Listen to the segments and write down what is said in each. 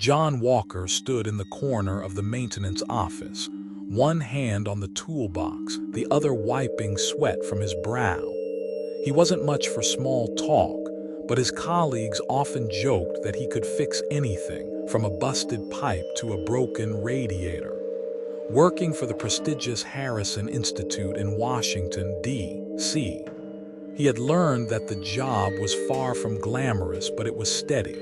John Walker stood in the corner of the maintenance office, one hand on the toolbox, the other wiping sweat from his brow. He wasn't much for small talk, but his colleagues often joked that he could fix anything, from a busted pipe to a broken radiator. Working for the prestigious Harrison Institute in Washington, D.C., he had learned that the job was far from glamorous, but it was steady.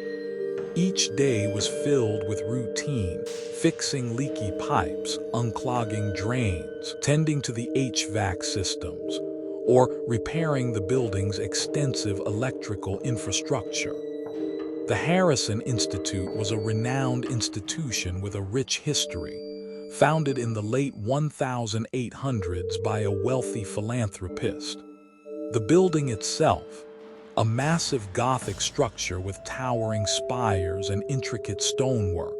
Each day was filled with routine, fixing leaky pipes, unclogging drains, tending to the HVAC systems, or repairing the building's extensive electrical infrastructure. The Harrison Institute was a renowned institution with a rich history, founded in the late 1800s by a wealthy philanthropist. The building itself, a massive Gothic structure with towering spires and intricate stonework,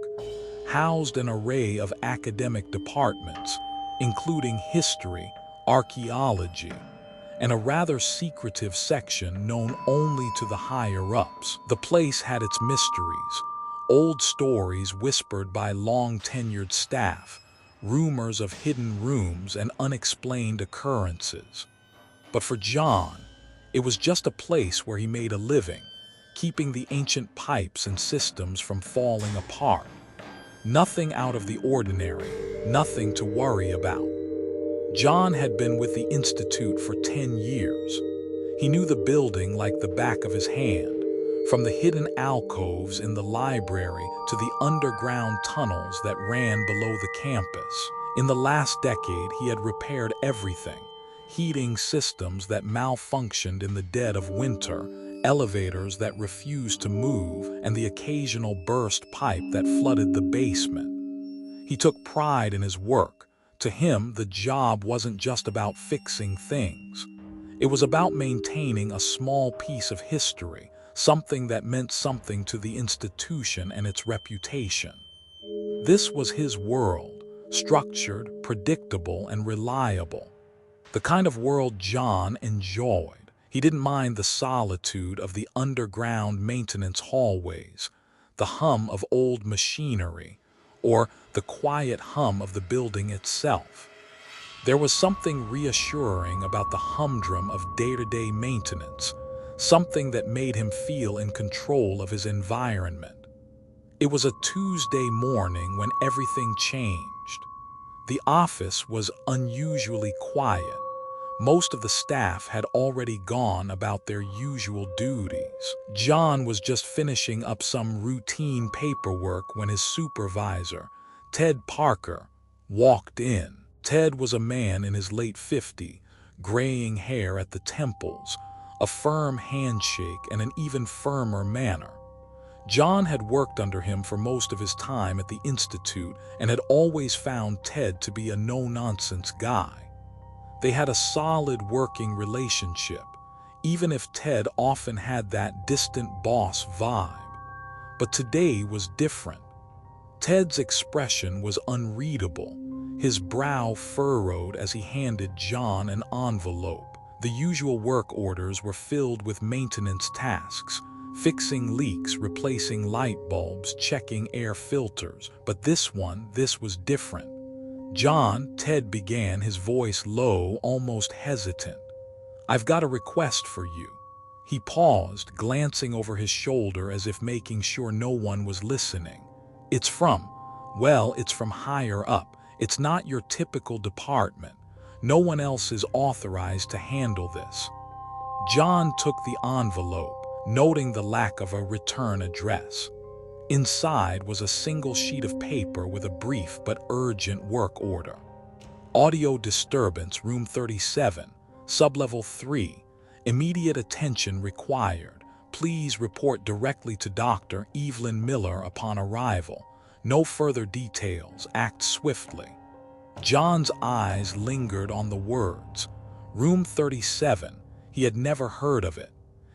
housed an array of academic departments, including history, archaeology, and a rather secretive section known only to the higher-ups. The place had its mysteries, old stories whispered by long-tenured staff, rumors of hidden rooms and unexplained occurrences. But for John, it was just a place where he made a living, keeping the ancient pipes and systems from falling apart. Nothing out of the ordinary, nothing to worry about. John had been with the Institute for 10 years. He knew the building like the back of his hand, from the hidden alcoves in the library to the underground tunnels that ran below the campus. In the last decade, he had repaired everything: heating systems that malfunctioned in the dead of winter, elevators that refused to move, and the occasional burst pipe that flooded the basement. He took pride in his work. To him, the job wasn't just about fixing things. It was about maintaining a small piece of history, something that meant something to the institution and its reputation. This was his world, structured, predictable, and reliable. The kind of world John enjoyed. He didn't mind the solitude of the underground maintenance hallways, the hum of old machinery, or the quiet hum of the building itself. There was something reassuring about the humdrum of day-to-day maintenance, something that made him feel in control of his environment. It was a Tuesday morning when everything changed. The office was unusually quiet. Most of the staff had already gone about their usual duties. John was just finishing up some routine paperwork when his supervisor, Ted Parker, walked in. Ted was a man in his late 50s, graying hair at the temples, a firm handshake and an even firmer manner. John had worked under him for most of his time at the Institute and had always found Ted to be a no-nonsense guy. They had a solid working relationship, even if Ted often had that distant boss vibe. But today was different. Ted's expression was unreadable, his brow furrowed as he handed John an envelope. The usual work orders were filled with maintenance tasks, fixing leaks, replacing light bulbs, checking air filters. But this was different. "John," Ted began, his voice low, almost hesitant. "I've got a request for you." He paused, glancing over his shoulder as if making sure no one was listening. It's from higher up. It's not your typical department. No one else is authorized to handle this." John took the envelope, noting the lack of a return address. Inside was a single sheet of paper with a brief but urgent work order. Audio disturbance, room 37, sublevel 3. Immediate attention required. Please report directly to Dr. Evelyn Miller upon arrival. No further details. Act swiftly. John's eyes lingered on the words. Room 37. He had never heard of it.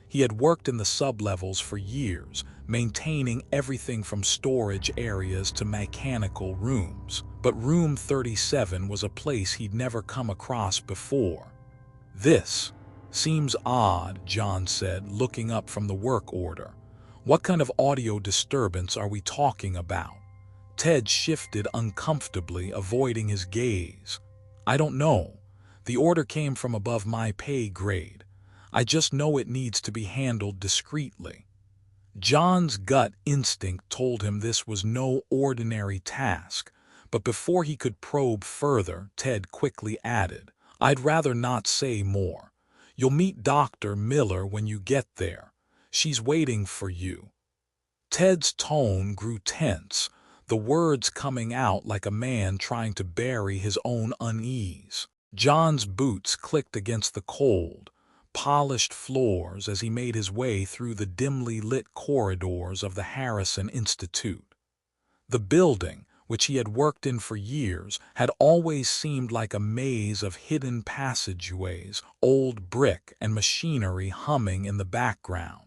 He had worked in the sublevels for years, maintaining everything from storage areas to mechanical rooms. But room 37 was a place he'd never come across before. "This seems odd," John said, looking up from the work order. What kind of audio disturbance are we talking about? Ted shifted uncomfortably, avoiding his gaze. I don't know. The order came from above my pay grade. I just know it needs to be handled discreetly. John's gut instinct told him this was no ordinary task, but before he could probe further, Ted quickly added, I'd rather not say more. You'll meet Dr. Miller when you get there. She's waiting for you. Ted's tone grew tense, the words coming out like a man trying to bury his own unease. John's boots clicked against the cold, polished floors as he made his way through the dimly lit corridors of the Harrison Institute. The building, which he had worked in for years, had always seemed like a maze of hidden passageways, old brick and machinery humming in the background.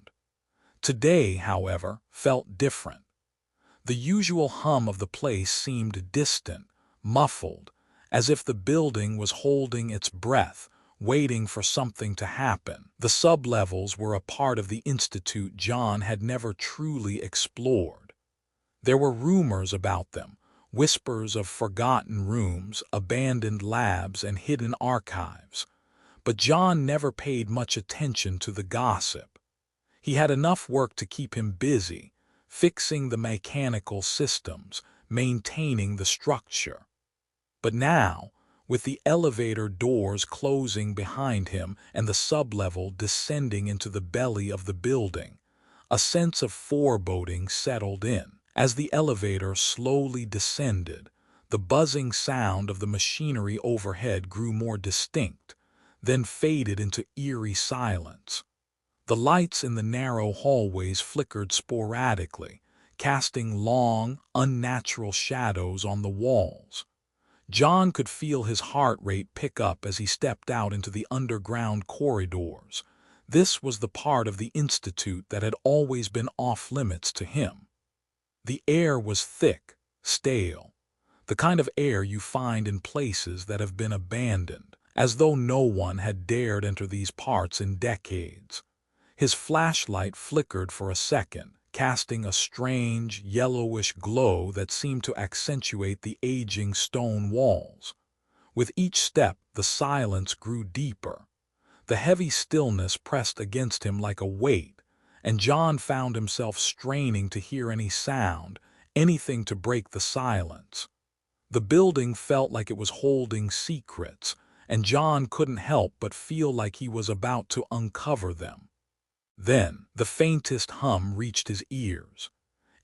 Today, however, felt different. The usual hum of the place seemed distant, muffled, as if the building was holding its breath, waiting for something to happen. The sublevels were a part of the institute John had never truly explored. There were rumors about them, whispers of forgotten rooms, abandoned labs, and hidden archives. But John never paid much attention to the gossip. He had enough work to keep him busy, fixing the mechanical systems, maintaining the structure. But now, with the elevator doors closing behind him and the sublevel descending into the belly of the building, a sense of foreboding settled in. As the elevator slowly descended, the buzzing sound of the machinery overhead grew more distinct, then faded into eerie silence. The lights in the narrow hallways flickered sporadically, casting long, unnatural shadows on the walls. John could feel his heart rate pick up as he stepped out into the underground corridors. This was the part of the institute that had always been off-limits to him. The air was thick, stale, the kind of air you find in places that have been abandoned, as though no one had dared enter these parts in decades. His flashlight flickered for a second, casting a strange, yellowish glow that seemed to accentuate the aging stone walls. With each step, the silence grew deeper. The heavy stillness pressed against him like a weight, and John found himself straining to hear any sound, anything to break the silence. The building felt like it was holding secrets, and John couldn't help but feel like he was about to uncover them. Then, the faintest hum reached his ears.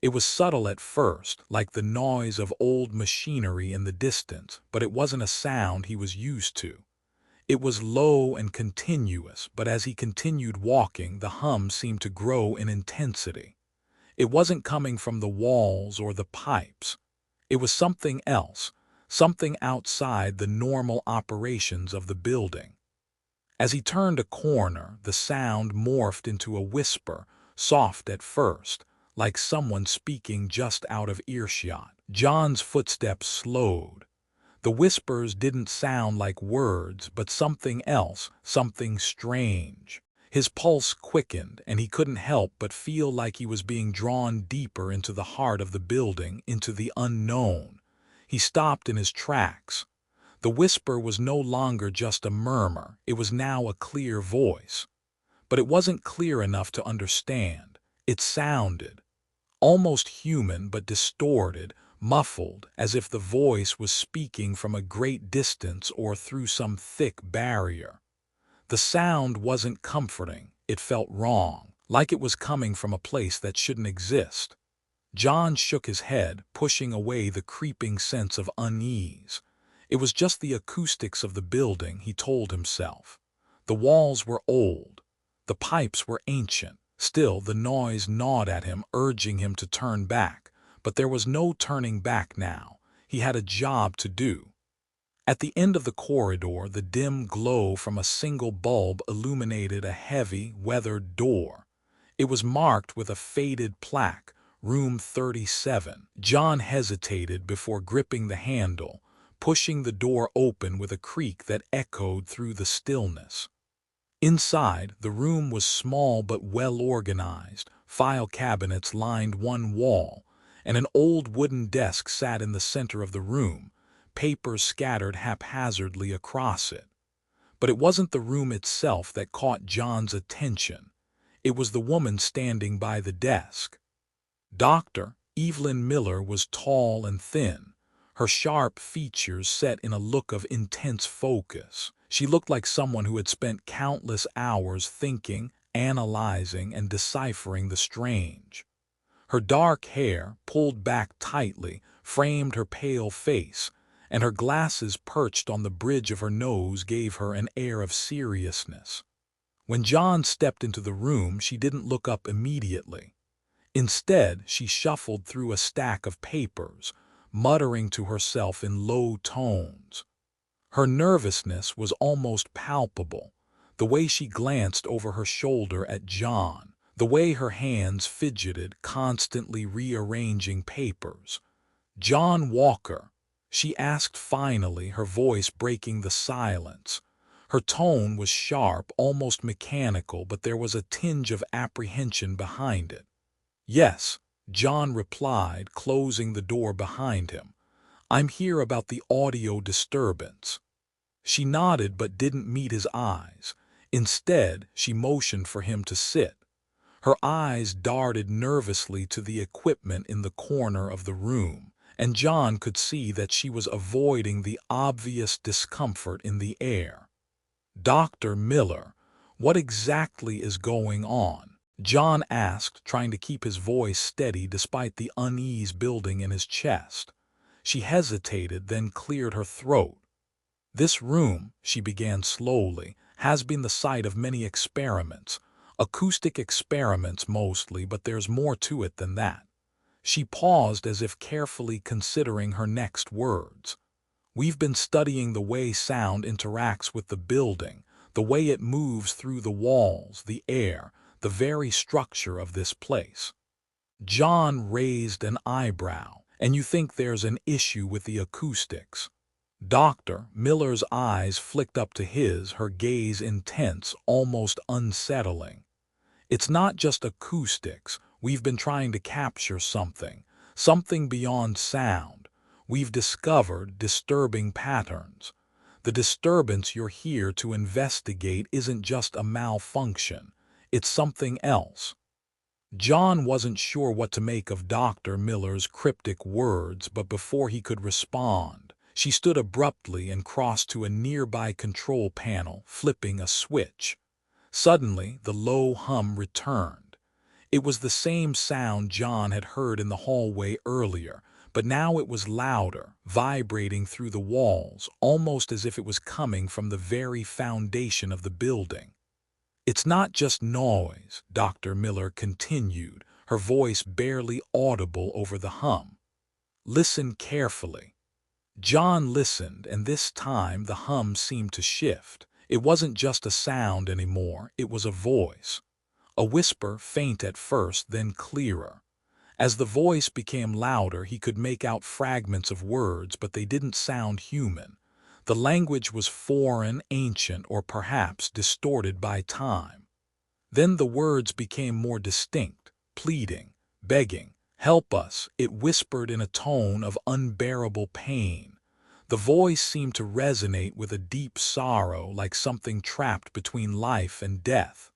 It was subtle at first, like the noise of old machinery in the distance, but it wasn't a sound he was used to. It was low and continuous, but as he continued walking, the hum seemed to grow in intensity. It wasn't coming from the walls or the pipes. It was something else, something outside the normal operations of the building. As he turned a corner, the sound morphed into a whisper, soft at first, like someone speaking just out of earshot. John's footsteps slowed. The whispers didn't sound like words, but something else, something strange. His pulse quickened, and he couldn't help but feel like he was being drawn deeper into the heart of the building, into the unknown. He stopped in his tracks. The whisper was no longer just a murmur, it was now a clear voice. But it wasn't clear enough to understand. It sounded almost human but distorted, muffled, as if the voice was speaking from a great distance or through some thick barrier. The sound wasn't comforting, it felt wrong, like it was coming from a place that shouldn't exist. John shook his head, pushing away the creeping sense of unease. It was just the acoustics of the building, he told himself. The walls were old. The pipes were ancient. Still, the noise gnawed at him, urging him to turn back. But there was no turning back now. He had a job to do. At the end of the corridor, the dim glow from a single bulb illuminated a heavy, weathered door. It was marked with a faded plaque, Room 37. John hesitated before gripping the handle, pushing the door open with a creak that echoed through the stillness. Inside, the room was small but well organized, File cabinets lined one wall, and an old wooden desk sat in the center of the room, papers scattered haphazardly across it. But it wasn't the room itself that caught John's attention. It was the woman standing by the desk. Dr. Evelyn Miller was tall and thin, her sharp features set in a look of intense focus. She looked like someone who had spent countless hours thinking, analyzing, and deciphering the strange. Her dark hair, pulled back tightly, framed her pale face, and her glasses perched on the bridge of her nose gave her an air of seriousness. When John stepped into the room, she didn't look up immediately. Instead, she shuffled through a stack of papers, muttering to herself in low tones. Her nervousness was almost palpable, the way she glanced over her shoulder at John, the way her hands fidgeted, constantly rearranging papers. "John Walker," she asked finally, her voice breaking the silence. Her tone was sharp, almost mechanical, but there was a tinge of apprehension behind it. "Yes," John replied, closing the door behind him. "I'm here about the audio disturbance." She nodded but didn't meet his eyes. Instead, she motioned for him to sit. Her eyes darted nervously to the equipment in the corner of the room, and John could see that she was avoiding the obvious discomfort in the air. "Dr. Miller, what exactly is going on?" John asked, trying to keep his voice steady despite the unease building in his chest. She hesitated, then cleared her throat. "This room," she began slowly, "has been the site of many experiments. Acoustic experiments mostly, but there's more to it than that." She paused as if carefully considering her next words. "We've been studying the way sound interacts with the building, the way it moves through the walls, the air, the very structure of this place." John raised an eyebrow. "And you think there's an issue with the acoustics?" Dr. Miller's eyes flicked up to his, her gaze intense, almost unsettling. "It's not just acoustics. We've been trying to capture something beyond sound. We've discovered disturbing patterns. The disturbance you're here to investigate isn't just a malfunction. It's something else." John wasn't sure what to make of Dr. Miller's cryptic words, but before he could respond, she stood abruptly and crossed to a nearby control panel, flipping a switch. Suddenly, the low hum returned. It was the same sound John had heard in the hallway earlier, but now it was louder, vibrating through the walls, almost as if it was coming from the very foundation of the building. "It's not just noise," Dr. Miller continued, her voice barely audible over the hum. "Listen carefully." John listened, and this time the hum seemed to shift. It wasn't just a sound anymore, it was a voice. A whisper, faint at first, then clearer. As the voice became louder, he could make out fragments of words, but they didn't sound human. The language was foreign, ancient, or perhaps distorted by time. Then the words became more distinct, pleading, begging. "Help us," it whispered in a tone of unbearable pain. The voice seemed to resonate with a deep sorrow, like something trapped between life and death.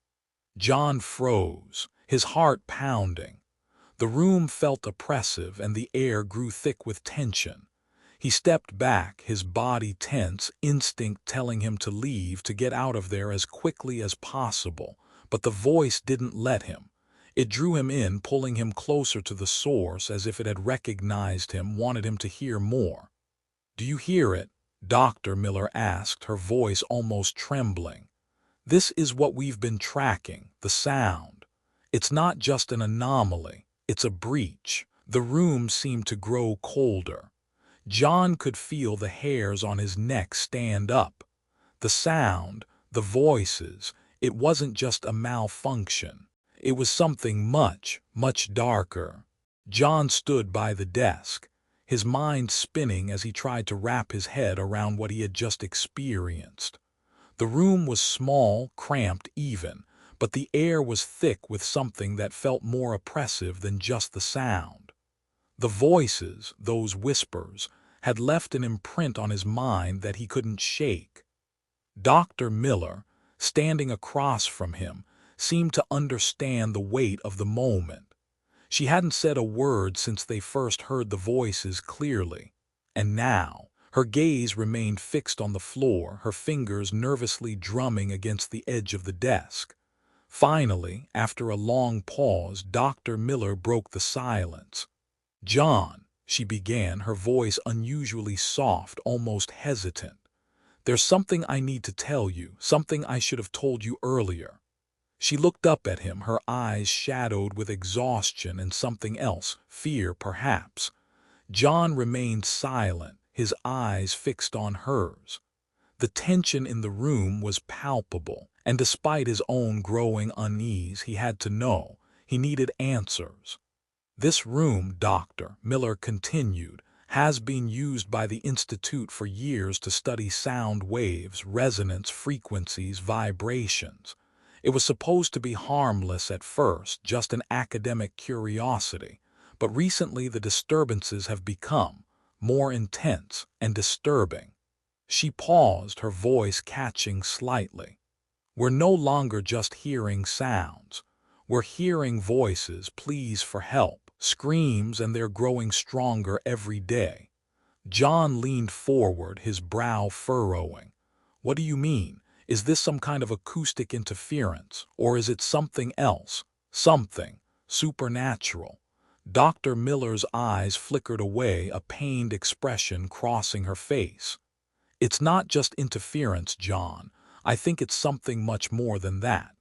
John froze, his heart pounding. The room felt oppressive, and the air grew thick with tension. He stepped back, his body tense, instinct telling him to leave, to get out of there as quickly as possible. But the voice didn't let him. It drew him in, pulling him closer to the source, as if it had recognized him, wanted him to hear more. "Do you hear it?" Dr. Miller asked, her voice almost trembling. "This is what we've been tracking, the sound. It's not just an anomaly, it's a breach." The room seemed to grow colder. John could feel the hairs on his neck stand up. The sound, the voices, it wasn't just a malfunction. It was something much, much darker. John stood by the desk, his mind spinning as he tried to wrap his head around what he had just experienced. The room was small, cramped even, but the air was thick with something that felt more oppressive than just the sound. The voices, those whispers, had left an imprint on his mind that he couldn't shake. Dr. Miller, standing across from him, seemed to understand the weight of the moment. She hadn't said a word since they first heard the voices clearly, and now her gaze remained fixed on the floor, her fingers nervously drumming against the edge of the desk. Finally, after a long pause, Dr. Miller broke the silence. "John," she began, her voice unusually soft, almost hesitant. "There's something I need to tell you, something I should have told you earlier." She looked up at him, her eyes shadowed with exhaustion and something else, fear perhaps. John remained silent, his eyes fixed on hers. The tension in the room was palpable, and despite his own growing unease, he had to know. He needed answers. "This room," Dr. Miller continued, "has been used by the Institute for years to study sound waves, resonance frequencies, vibrations. It was supposed to be harmless at first, just an academic curiosity, but recently the disturbances have become more intense and disturbing." She paused, her voice catching slightly. "We're no longer just hearing sounds. We're hearing voices, pleas for help, screams, and they're growing stronger every day." John leaned forward, his brow furrowing. "What do you mean? Is this some kind of acoustic interference, or is it something else? Something supernatural?" Dr. Miller's eyes flickered away, a pained expression crossing her face. "It's not just interference, John. I think it's something much more than that."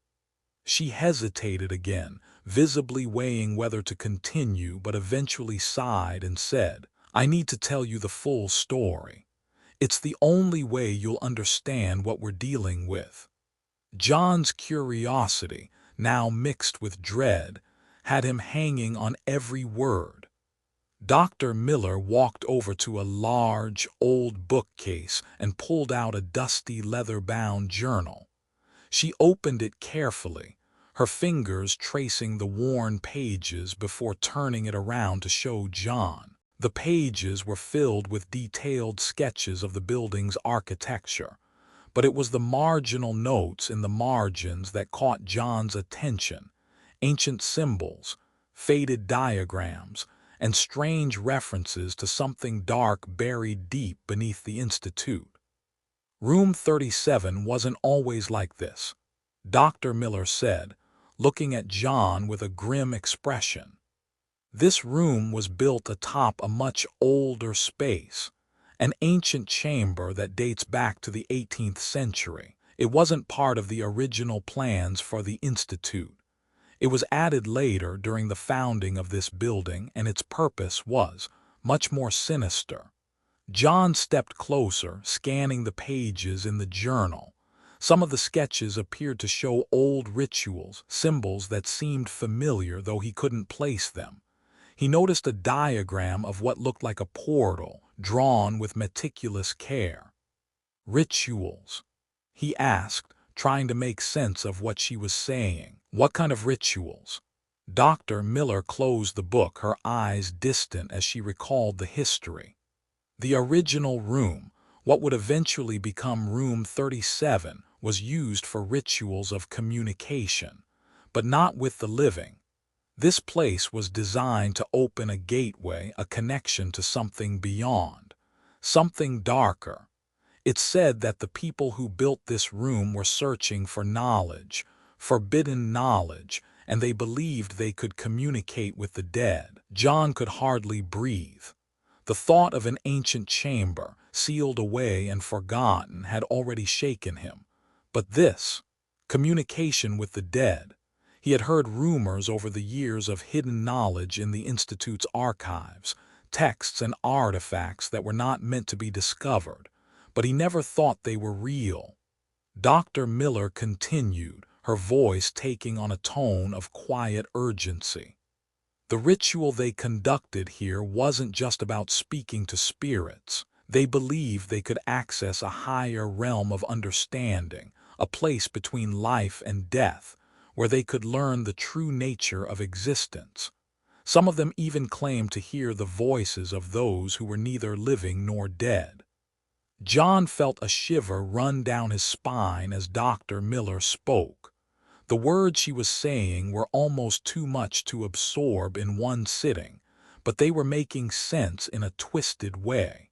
She hesitated again, visibly weighing whether to continue, but eventually sighed and said, "I need to tell you the full story. It's the only way you'll understand what we're dealing with." John's curiosity, now mixed with dread, had him hanging on every word. Dr. Miller walked over to a large, old bookcase and pulled out a dusty, leather-bound journal. She opened it carefully, her fingers tracing the worn pages before turning it around to show John. The pages were filled with detailed sketches of the building's architecture, but it was the marginal notes in the margins that caught John's attention. Ancient symbols, faded diagrams, and strange references to something dark buried deep beneath the Institute. "Room 37 wasn't always like this," Dr. Miller said, looking at John with a grim expression. "This room was built atop a much older space, an ancient chamber that dates back to the 18th century. It wasn't part of the original plans for the Institute. It was added later during the founding of this building, and its purpose was much more sinister." John stepped closer, scanning the pages in the journal. Some of the sketches appeared to show old rituals, symbols that seemed familiar though he couldn't place them. He noticed a diagram of what looked like a portal, drawn with meticulous care. "Rituals?" he asked, trying to make sense of what she was saying. "What kind of rituals?" Dr. Miller closed the book, her eyes distant as she recalled the history. The original room, what would eventually become Room 37, was used for rituals of communication, but not with the living. This place was designed to open a gateway, a connection to something beyond, something darker. It's said that the people who built this room were searching for knowledge, forbidden knowledge, and they believed they could communicate with the dead. John could hardly breathe. The thought of an ancient chamber, sealed away and forgotten, had already shaken him. But this, communication with the dead, he had heard rumors over the years of hidden knowledge in the Institute's archives, texts and artifacts that were not meant to be discovered, but he never thought they were real. Dr. Miller continued, her voice taking on a tone of quiet urgency. "The ritual they conducted here wasn't just about speaking to spirits. They believed they could access a higher realm of understanding, a place between life and death, where they could learn the true nature of existence. Some of them even claimed to hear the voices of those who were neither living nor dead. John felt a shiver run down his spine as Dr. Miller spoke. The words she was saying were almost too much to absorb in one sitting, but they were making sense in a twisted way.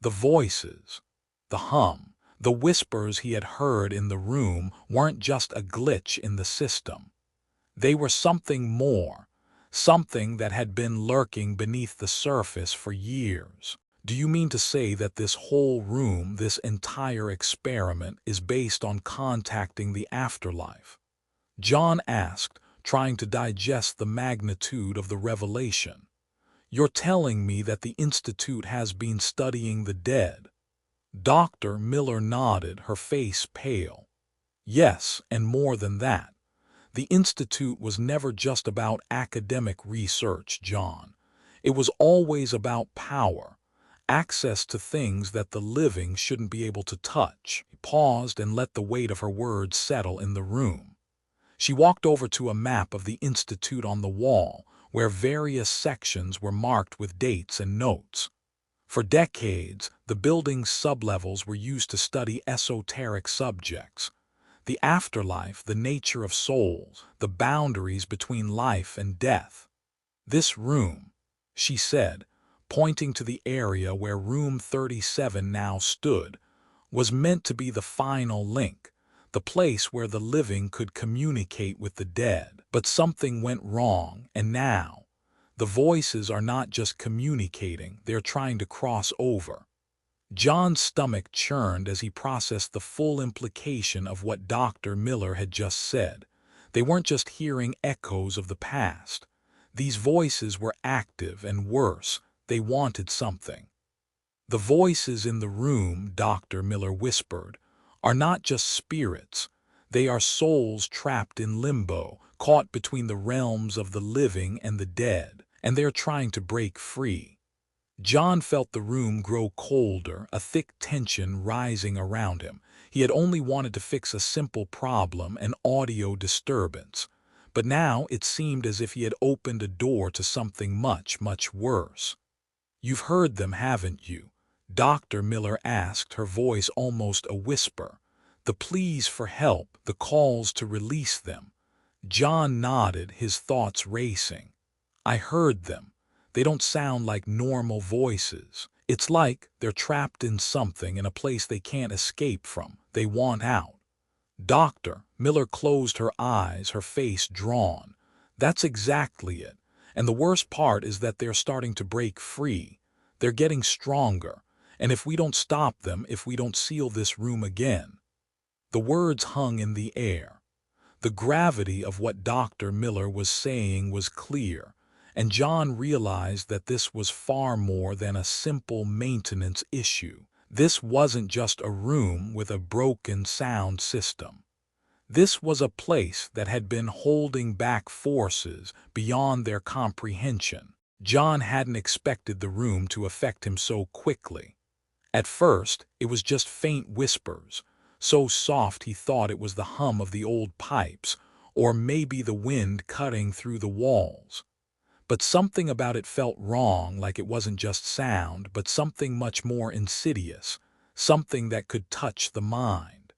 The voices, the hum, the whispers he had heard in the room weren't just a glitch in the system. They were something more, something that had been lurking beneath the surface for years. Do you mean to say that this whole room, this entire experiment, is based on contacting the afterlife? John asked, trying to digest the magnitude of the revelation. You're telling me that the Institute has been studying the dead? Dr. Miller nodded, her face pale. Yes, and more than that. The Institute was never just about academic research, John. It was always about power, access to things that the living shouldn't be able to touch. He paused and let the weight of her words settle in the room. She walked over to a map of the Institute on the wall, where various sections were marked with dates and notes. For decades, the building's sublevels were used to study esoteric subjects. The afterlife, the nature of souls, the boundaries between life and death. This room, she said, pointing to the area where room 37 now stood, was meant to be the final link, the place where the living could communicate with the dead. But something went wrong, and now, the voices are not just communicating, they're trying to cross over. John's stomach churned as he processed the full implication of what Dr. Miller had just said. They weren't just hearing echoes of the past. These voices were active, and worse, they wanted something. The voices in the room, Dr. Miller whispered, are not just spirits. They are souls trapped in limbo, caught between the realms of the living and the dead, and they're trying to break free. John felt the room grow colder, a thick tension rising around him. He had only wanted to fix a simple problem, an audio disturbance. But now it seemed as if he had opened a door to something much, much worse. You've heard them, haven't you? Dr. Miller asked, her voice almost a whisper. The pleas for help, the calls to release them. John nodded, his thoughts racing. I heard them. They don't sound like normal voices. It's like they're trapped in something, in a place they can't escape from. They want out. Dr. Miller closed her eyes, her face drawn. That's exactly it. And the worst part is that they're starting to break free. They're getting stronger. And if we don't stop them, if we don't seal this room again. The words hung in the air. The gravity of what Dr. Miller was saying was clear, and John realized that this was far more than a simple maintenance issue. This wasn't just a room with a broken sound system. This was a place that had been holding back forces beyond their comprehension. John hadn't expected the room to affect him so quickly. At first, it was just faint whispers, so soft he thought it was the hum of the old pipes, or maybe the wind cutting through the walls. But something about it felt wrong, like it wasn't just sound, but something much more insidious, something that could touch the mind.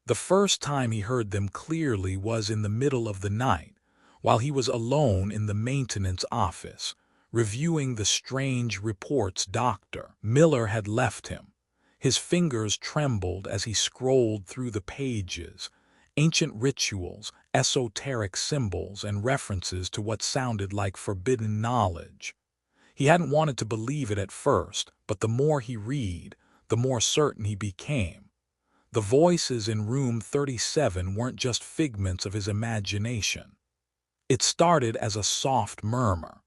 The first time he heard them clearly was in the middle of the night, while he was alone in the maintenance office, reviewing the strange reports Dr. Miller had left him. His fingers trembled as he scrolled through the pages, ancient rituals, esoteric symbols, and references to what sounded like forbidden knowledge. He hadn't wanted to believe it at first, but the more he read, the more certain he became. The voices in room 37 weren't just figments of his imagination. It started as a soft murmur.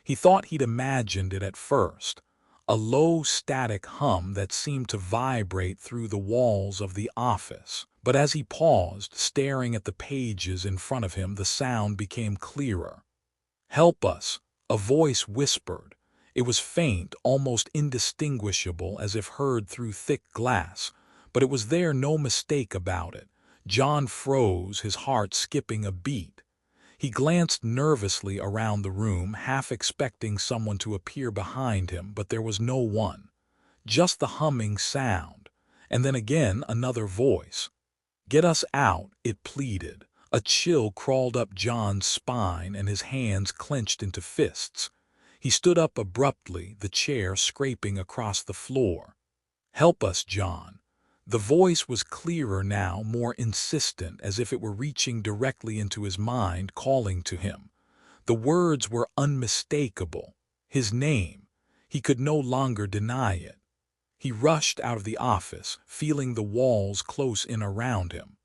He thought he'd imagined it at first, a low static hum that seemed to vibrate through the walls of the office. But as he paused, staring at the pages in front of him, the sound became clearer. "Help us," a voice whispered. It was faint, almost indistinguishable, as if heard through thick glass, but it was there, no mistake about it. John froze, his heart skipping a beat. He glanced nervously around the room, half expecting someone to appear behind him, but there was no one. Just the humming sound. And then again another voice. "Get us out," it pleaded. A chill crawled up John's spine and his hands clenched into fists. He stood up abruptly, the chair scraping across the floor. "Help us, John." The voice was clearer now, more insistent, as if it were reaching directly into his mind, calling to him. The words were unmistakable. His name. He could no longer deny it. He rushed out of the office, feeling the walls close in around him.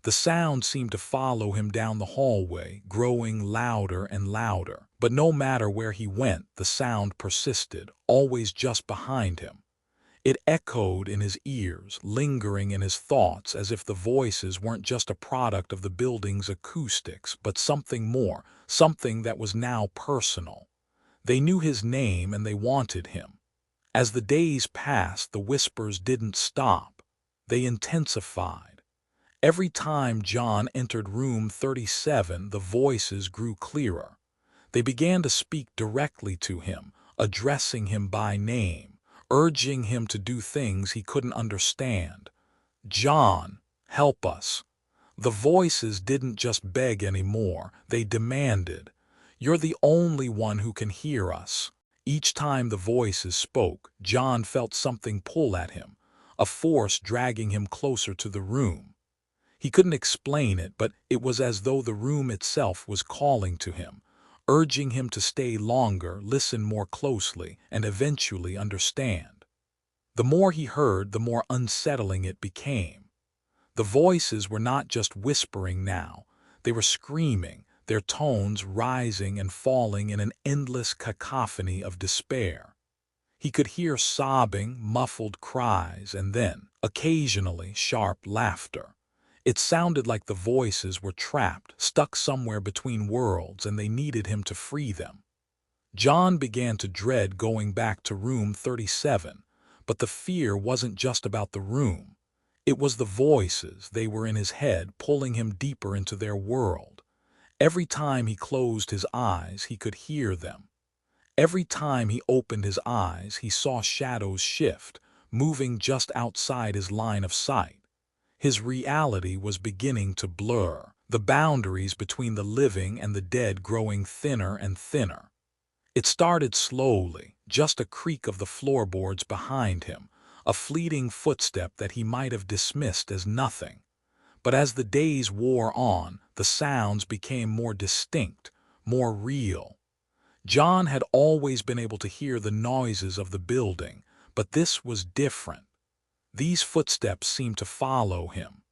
The sound seemed to follow him down the hallway, growing louder and louder. But no matter where he went, the sound persisted, always just behind him. It echoed in his ears, lingering in his thoughts, as if the voices weren't just a product of the building's acoustics, but something more, something that was now personal. They knew his name and they wanted him. As the days passed, the whispers didn't stop. They intensified. Every time John entered room 37, the voices grew clearer. They began to speak directly to him, addressing him by name, urging him to do things he couldn't understand. "John, help us." The voices didn't just beg anymore, they demanded. "You're the only one who can hear us." Each time the voices spoke, John felt something pull at him, a force dragging him closer to the room. He couldn't explain it, but it was as though the room itself was calling to him, urging him to stay longer, listen more closely, and eventually understand. The more he heard, the more unsettling it became. The voices were not just whispering now, they were screaming, their tones rising and falling in an endless cacophony of despair. He could hear sobbing, muffled cries, and then, occasionally, sharp laughter. It sounded like the voices were trapped, stuck somewhere between worlds, and they needed him to free them. John began to dread going back to room 37, but the fear wasn't just about the room. It was the voices. They were in his head, pulling him deeper into their world. Every time he closed his eyes, he could hear them. Every time he opened his eyes, he saw shadows shift, moving just outside his line of sight. His reality was beginning to blur, the boundaries between the living and the dead growing thinner and thinner. It started slowly, just a creak of the floorboards behind him, a fleeting footstep that he might have dismissed as nothing. But as the days wore on, the sounds became more distinct, more real. John had always been able to hear the noises of the building, but this was different. These footsteps seemed to follow him.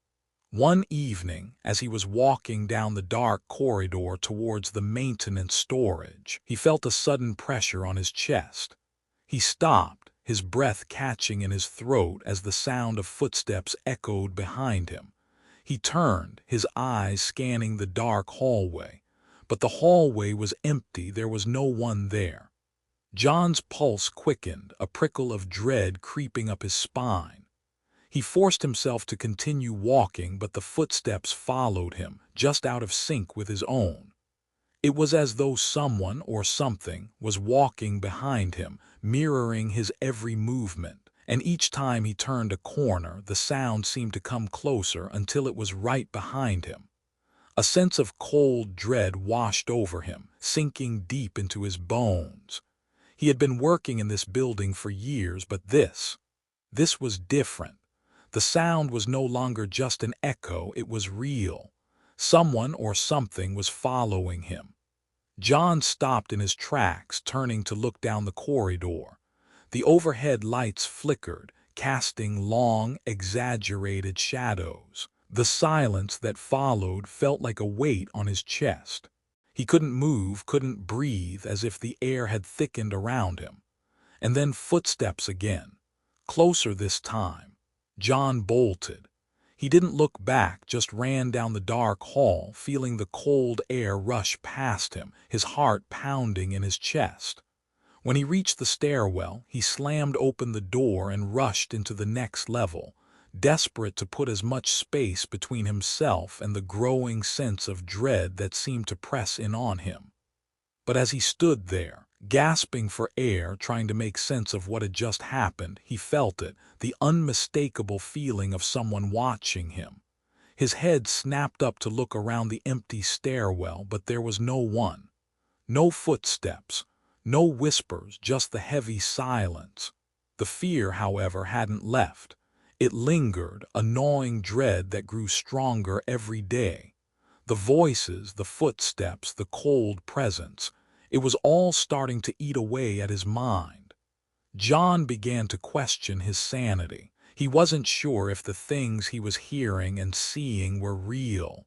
One evening, as he was walking down the dark corridor towards the maintenance storage, he felt a sudden pressure on his chest. He stopped, his breath catching in his throat as the sound of footsteps echoed behind him. He turned, his eyes scanning the dark hallway. But the hallway was empty, there was no one there. John's pulse quickened, a prickle of dread creeping up his spine. He forced himself to continue walking, but the footsteps followed him, just out of sync with his own. It was as though someone or something was walking behind him, mirroring his every movement, and each time he turned a corner, the sound seemed to come closer until it was right behind him. A sense of cold dread washed over him, sinking deep into his bones. He had been working in this building for years, but this was different. The sound was no longer just an echo, it was real. Someone or something was following him. John stopped in his tracks, turning to look down the corridor. The overhead lights flickered, casting long, exaggerated shadows. The silence that followed felt like a weight on his chest. He couldn't move, couldn't breathe, as if the air had thickened around him. And then footsteps again. Closer this time. John bolted. He didn't look back, just ran down the dark hall, feeling the cold air rush past him, his heart pounding in his chest. When he reached the stairwell, he slammed open the door and rushed into the next level. desperate to put as much space between himself and the growing sense of dread that seemed to press in on him. But as he stood there, gasping for air, trying to make sense of what had just happened, he felt it, the unmistakable feeling of someone watching him. His head snapped up to look around the empty stairwell, but there was no one. No footsteps, no whispers, just the heavy silence. The fear, however, hadn't left. It lingered, a gnawing dread that grew stronger every day. The voices, the footsteps, the cold presence, it was all starting to eat away at his mind. John began to question his sanity. He wasn't sure if the things he was hearing and seeing were real,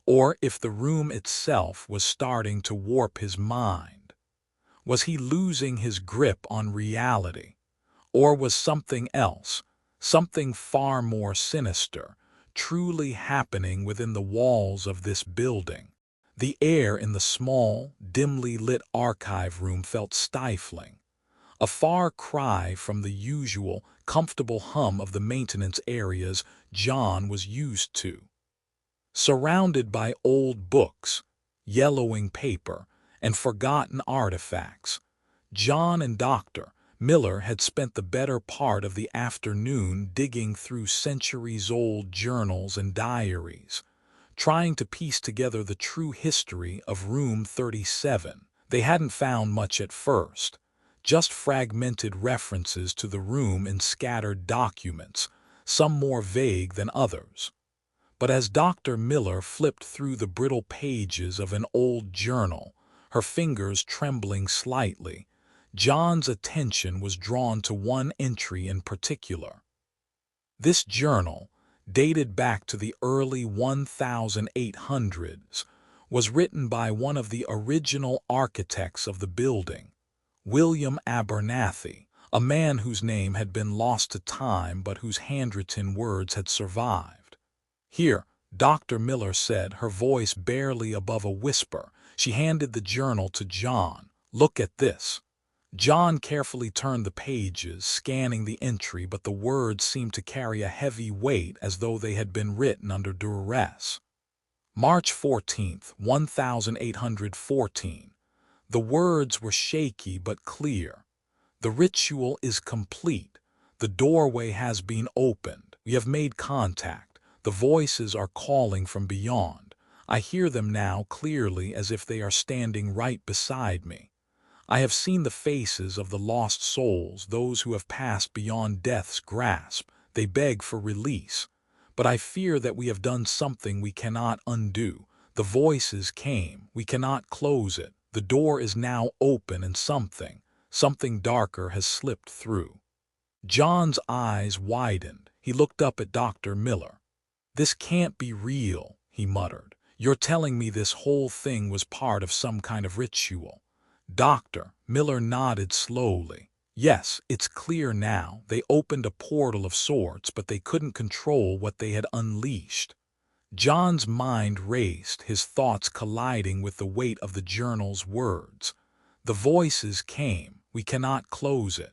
or if the room itself was starting to warp his mind. Was he losing his grip on reality? Or was something else, something far more sinister, truly happening within the walls of this building? The air in the small, dimly lit archive room felt stifling, a far cry from the usual, comfortable hum of the maintenance areas John was used to. Surrounded by old books, yellowing paper, and forgotten artifacts, John and Dr. Miller had spent the better part of the afternoon digging through centuries-old journals and diaries, trying to piece together the true history of Room 37. They hadn't found much at first, just fragmented references to the room in scattered documents, some more vague than others. But as Dr. Miller flipped through the brittle pages of an old journal, her fingers trembling slightly, John's attention was drawn to one entry in particular. This journal, dated back to the early 1800s, was written by one of the original architects of the building, William Abernathy, a man whose name had been lost to time but whose handwritten words had survived. "Here," Dr. Miller said, her voice barely above a whisper. She handed the journal to John. "Look at this." John carefully turned the pages, scanning the entry, but the words seemed to carry a heavy weight as though they had been written under duress. March 14th, 1814. The words were shaky but clear. "The ritual is complete. The doorway has been opened. We have made contact. The voices are calling from beyond. I hear them now clearly as if they are standing right beside me. I have seen the faces of the lost souls, those who have passed beyond death's grasp. They beg for release. But I fear that we have done something we cannot undo. The voices came. We cannot close it. The door is now open and something darker has slipped through." John's eyes widened. He looked up at Dr. Miller. "This can't be real," he muttered. "You're telling me this whole thing was part of some kind of ritual?" Dr. Miller nodded slowly. "Yes, it's clear now. They opened a portal of sorts, but they couldn't control what they had unleashed." John's mind raced, his thoughts colliding with the weight of the journal's words. The voices came. We cannot close it.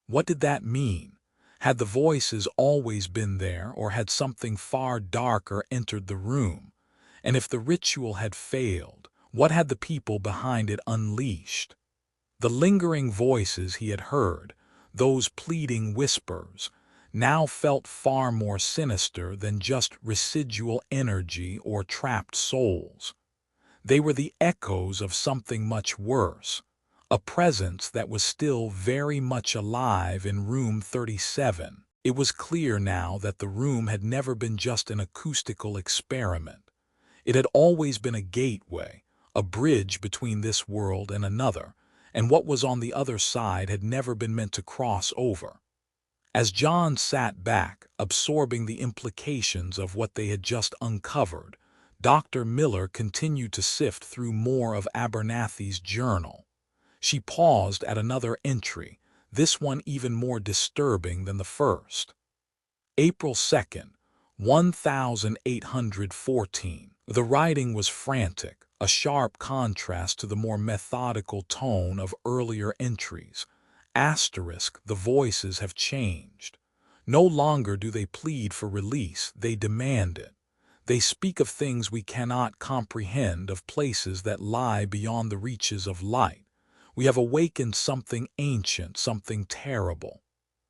What did that mean? Had the voices always been there, or had something far darker entered the room? And if the ritual had failed, what had the people behind it unleashed? The lingering voices he had heard, those pleading whispers, now felt far more sinister than just residual energy or trapped souls. They were the echoes of something much worse, a presence that was still very much alive in Room 37. It was clear now that the room had never been just an acoustical experiment. It had always been a gateway, a bridge between this world and another, and what was on the other side had never been meant to cross over. As John sat back, absorbing the implications of what they had just uncovered, Dr. Miller continued to sift through more of Abernathy's journal. She paused at another entry, this one even more disturbing than the first. April 2nd, 1814. The writing was frantic, a sharp contrast to the more methodical tone of earlier entries. Asterisk, the voices have changed. No longer do they plead for release, they demand it. They speak of things we cannot comprehend, of places that lie beyond the reaches of light. We have awakened something ancient, something terrible.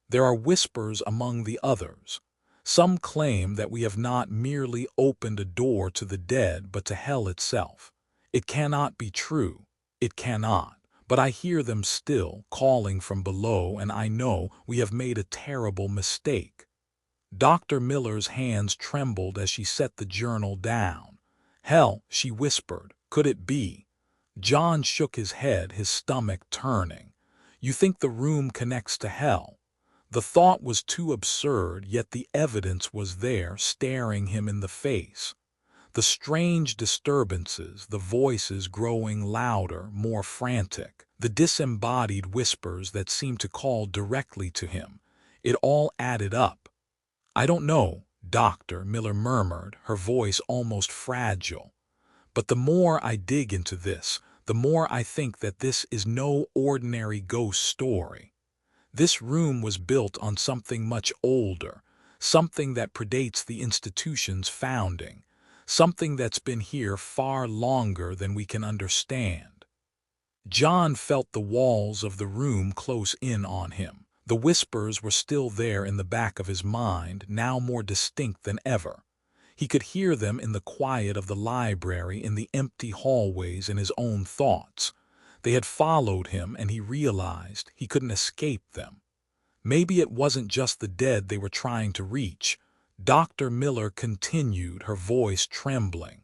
There are whispers among the others. Some claim that we have not merely opened a door to the dead, but to hell itself. It cannot be true. It cannot. But I hear them still, calling from below, and I know we have made a terrible mistake. Dr. Miller's hands trembled as she set the journal down. Hell, she whispered. Could it be? John shook his head, his stomach turning. You think the room connects to hell? The thought was too absurd, yet the evidence was there, staring him in the face. The strange disturbances, the voices growing louder, more frantic, the disembodied whispers that seemed to call directly to him. It all added up. I don't know, Dr. Miller murmured, her voice almost fragile. But the more I dig into this, the more I think that this is no ordinary ghost story. This room was built on something much older, something that predates the institution's founding, something that's been here far longer than we can understand. John felt the walls of the room close in on him. The whispers were still there in the back of his mind, now more distinct than ever. He could hear them in the quiet of the library, in the empty hallways, in his own thoughts. They had followed him, and he realized he couldn't escape them. Maybe it wasn't just the dead they were trying to reach. Dr. Miller continued, her voice trembling.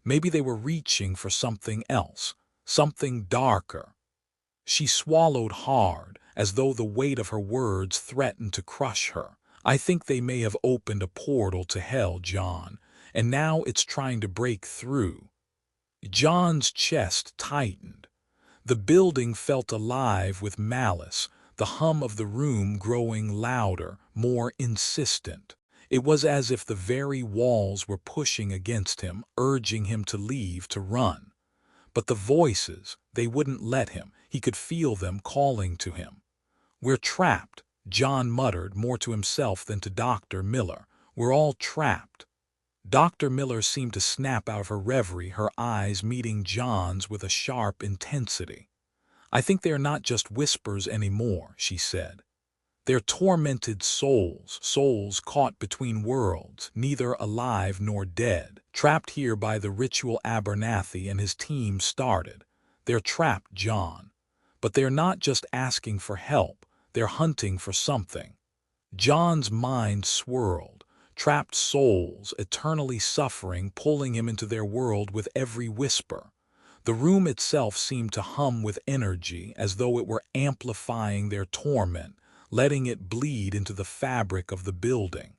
Maybe they were reaching for something else, something darker. She swallowed hard, as though the weight of her words threatened to crush her. I think they may have opened a portal to hell, John, and now it's trying to break through. John's chest tightened. The building felt alive with malice, the hum of the room growing louder, more insistent. It was as if the very walls were pushing against him, urging him to leave, to run. But the voices, they wouldn't let him. He could feel them calling to him. We're trapped, John muttered, more to himself than to Dr. Miller. We're all trapped. Dr. Miller seemed to snap out of her reverie, her eyes meeting John's with a sharp intensity. I think they are not just whispers anymore, she said. They're tormented souls, souls caught between worlds, neither alive nor dead, trapped here by the ritual Abernathy and his team started. They're trapped, John. But they're not just asking for help, they're hunting for something. John's mind swirled. Trapped souls, eternally suffering, pulling him into their world with every whisper. The room itself seemed to hum with energy, as though it were amplifying their torment, letting it bleed into the fabric of the building.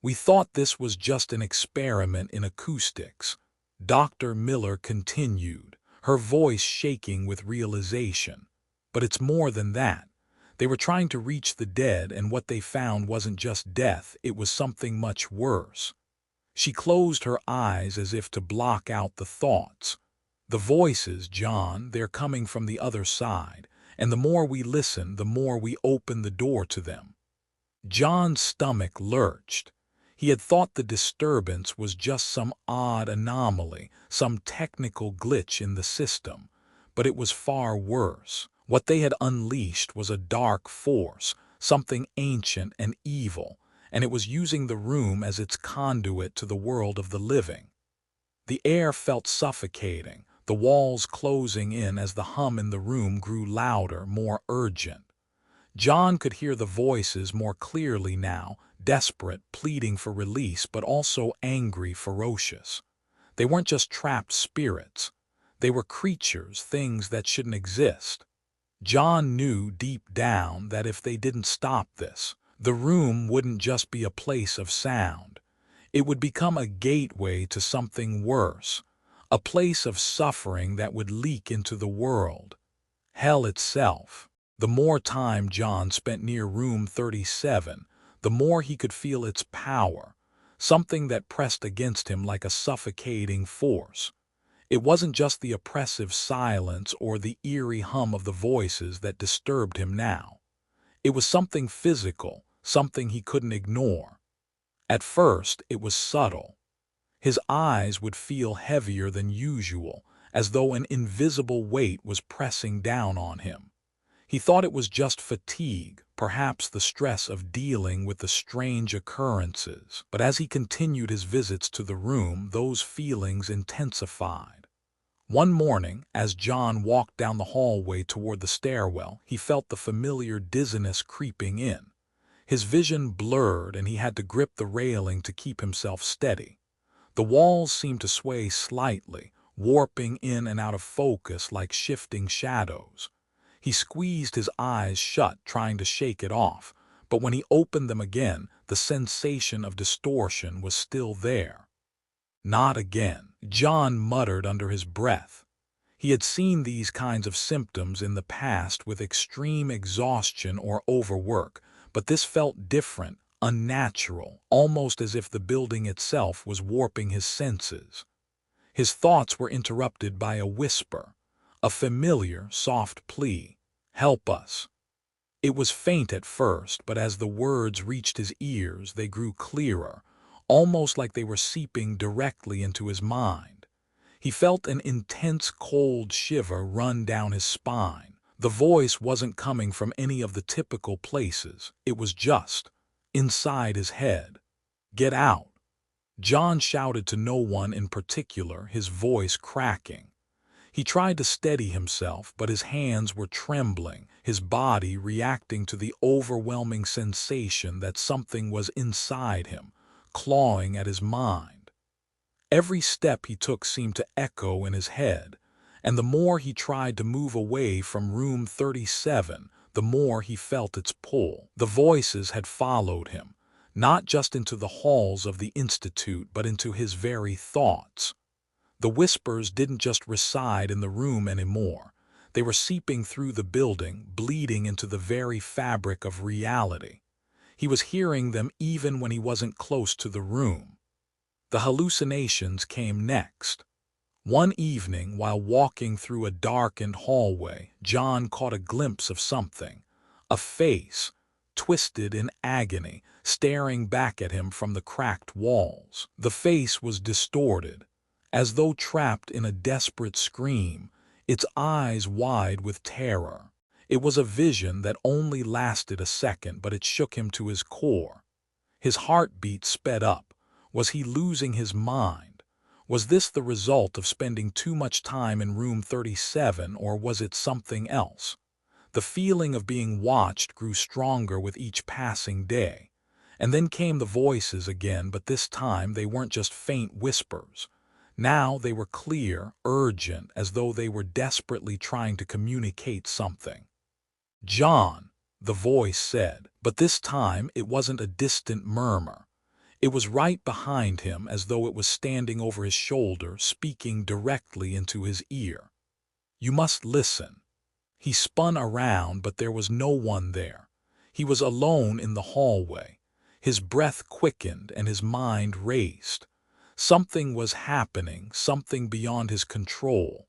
We thought this was just an experiment in acoustics, Dr. Miller continued, her voice shaking with realization. But it's more than that. They were trying to reach the dead, and what they found wasn't just death, it was something much worse. She closed her eyes as if to block out the thoughts. The voices, John, they're coming from the other side, and the more we listen, the more we open the door to them. John's stomach lurched. He had thought the disturbance was just some odd anomaly, some technical glitch in the system, but it was far worse. What they had unleashed was a dark force, something ancient and evil, and it was using the room as its conduit to the world of the living. The air felt suffocating, the walls closing in as the hum in the room grew louder, more urgent. John could hear the voices more clearly now, desperate, pleading for release, but also angry, ferocious. They weren't just trapped spirits. They were creatures, things that shouldn't exist. John knew deep down that if they didn't stop this, the room wouldn't just be a place of sound. It would become a gateway to something worse, a place of suffering that would leak into the world. Hell itself. The more time John spent near room 37, the more he could feel its power, something that pressed against him like a suffocating force. It wasn't just the oppressive silence or the eerie hum of the voices that disturbed him now. It was something physical, something he couldn't ignore. At first, it was subtle. His eyes would feel heavier than usual, as though an invisible weight was pressing down on him. He thought it was just fatigue, perhaps the stress of dealing with the strange occurrences. But as he continued his visits to the room, those feelings intensified. One morning, as John walked down the hallway toward the stairwell, he felt the familiar dizziness creeping in. His vision blurred and he had to grip the railing to keep himself steady. The walls seemed to sway slightly, warping in and out of focus like shifting shadows. He squeezed his eyes shut, trying to shake it off, but when he opened them again, the sensation of distortion was still there. Not again, John muttered under his breath. He had seen these kinds of symptoms in the past with extreme exhaustion or overwork, but this felt different, unnatural, almost as if the building itself was warping his senses. His thoughts were interrupted by a whisper, a familiar, soft plea, "Help us." It was faint at first, but as the words reached his ears, they grew clearer, almost like they were seeping directly into his mind. He felt an intense cold shiver run down his spine. The voice wasn't coming from any of the typical places. It was just inside his head. "Get out." John shouted to no one in particular, his voice cracking. He tried to steady himself, but his hands were trembling, his body reacting to the overwhelming sensation that something was inside him, clawing at his mind. Every step he took seemed to echo in his head, and the more he tried to move away from room 37, the more he felt its pull. The voices had followed him, not just into the halls of the Institute, but into his very thoughts. The whispers didn't just reside in the room anymore. They were seeping through the building, bleeding into the very fabric of reality. He was hearing them even when he wasn't close to the room. The hallucinations came next. One evening, while walking through a darkened hallway, John caught a glimpse of something. A face, twisted in agony, staring back at him from the cracked walls. The face was distorted, as though trapped in a desperate scream, its eyes wide with terror. It was a vision that only lasted a second, but it shook him to his core. His heartbeat sped up. Was he losing his mind? Was this the result of spending too much time in room 37, or was it something else? The feeling of being watched grew stronger with each passing day. And then came the voices again, but this time they weren't just faint whispers. Now they were clear, urgent, as though they were desperately trying to communicate something. "John," the voice said, but this time it wasn't a distant murmur. It was right behind him, as though it was standing over his shoulder, speaking directly into his ear. "You must listen." He spun around, but there was no one there. He was alone in the hallway. His breath quickened and his mind raced. Something was happening, something beyond his control.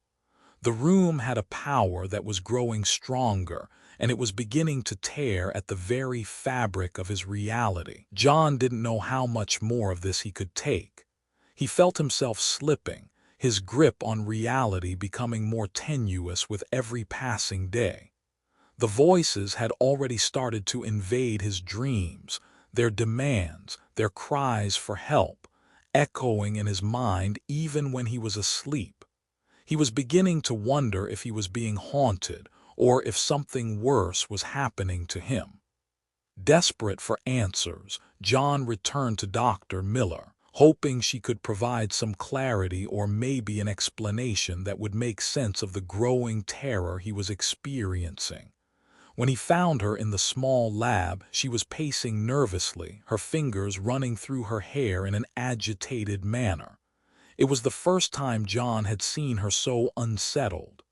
The room had a power that was growing stronger, and it was beginning to tear at the very fabric of his reality. John didn't know how much more of this he could take. He felt himself slipping, his grip on reality becoming more tenuous with every passing day. The voices had already started to invade his dreams, their demands, their cries for help, echoing in his mind even when he was asleep. He was beginning to wonder if he was being haunted, or if something worse was happening to him. Desperate for answers, John returned to Dr. Miller, hoping she could provide some clarity or maybe an explanation that would make sense of the growing terror he was experiencing. When he found her in the small lab, she was pacing nervously, her fingers running through her hair in an agitated manner. It was the first time John had seen her so unsettled.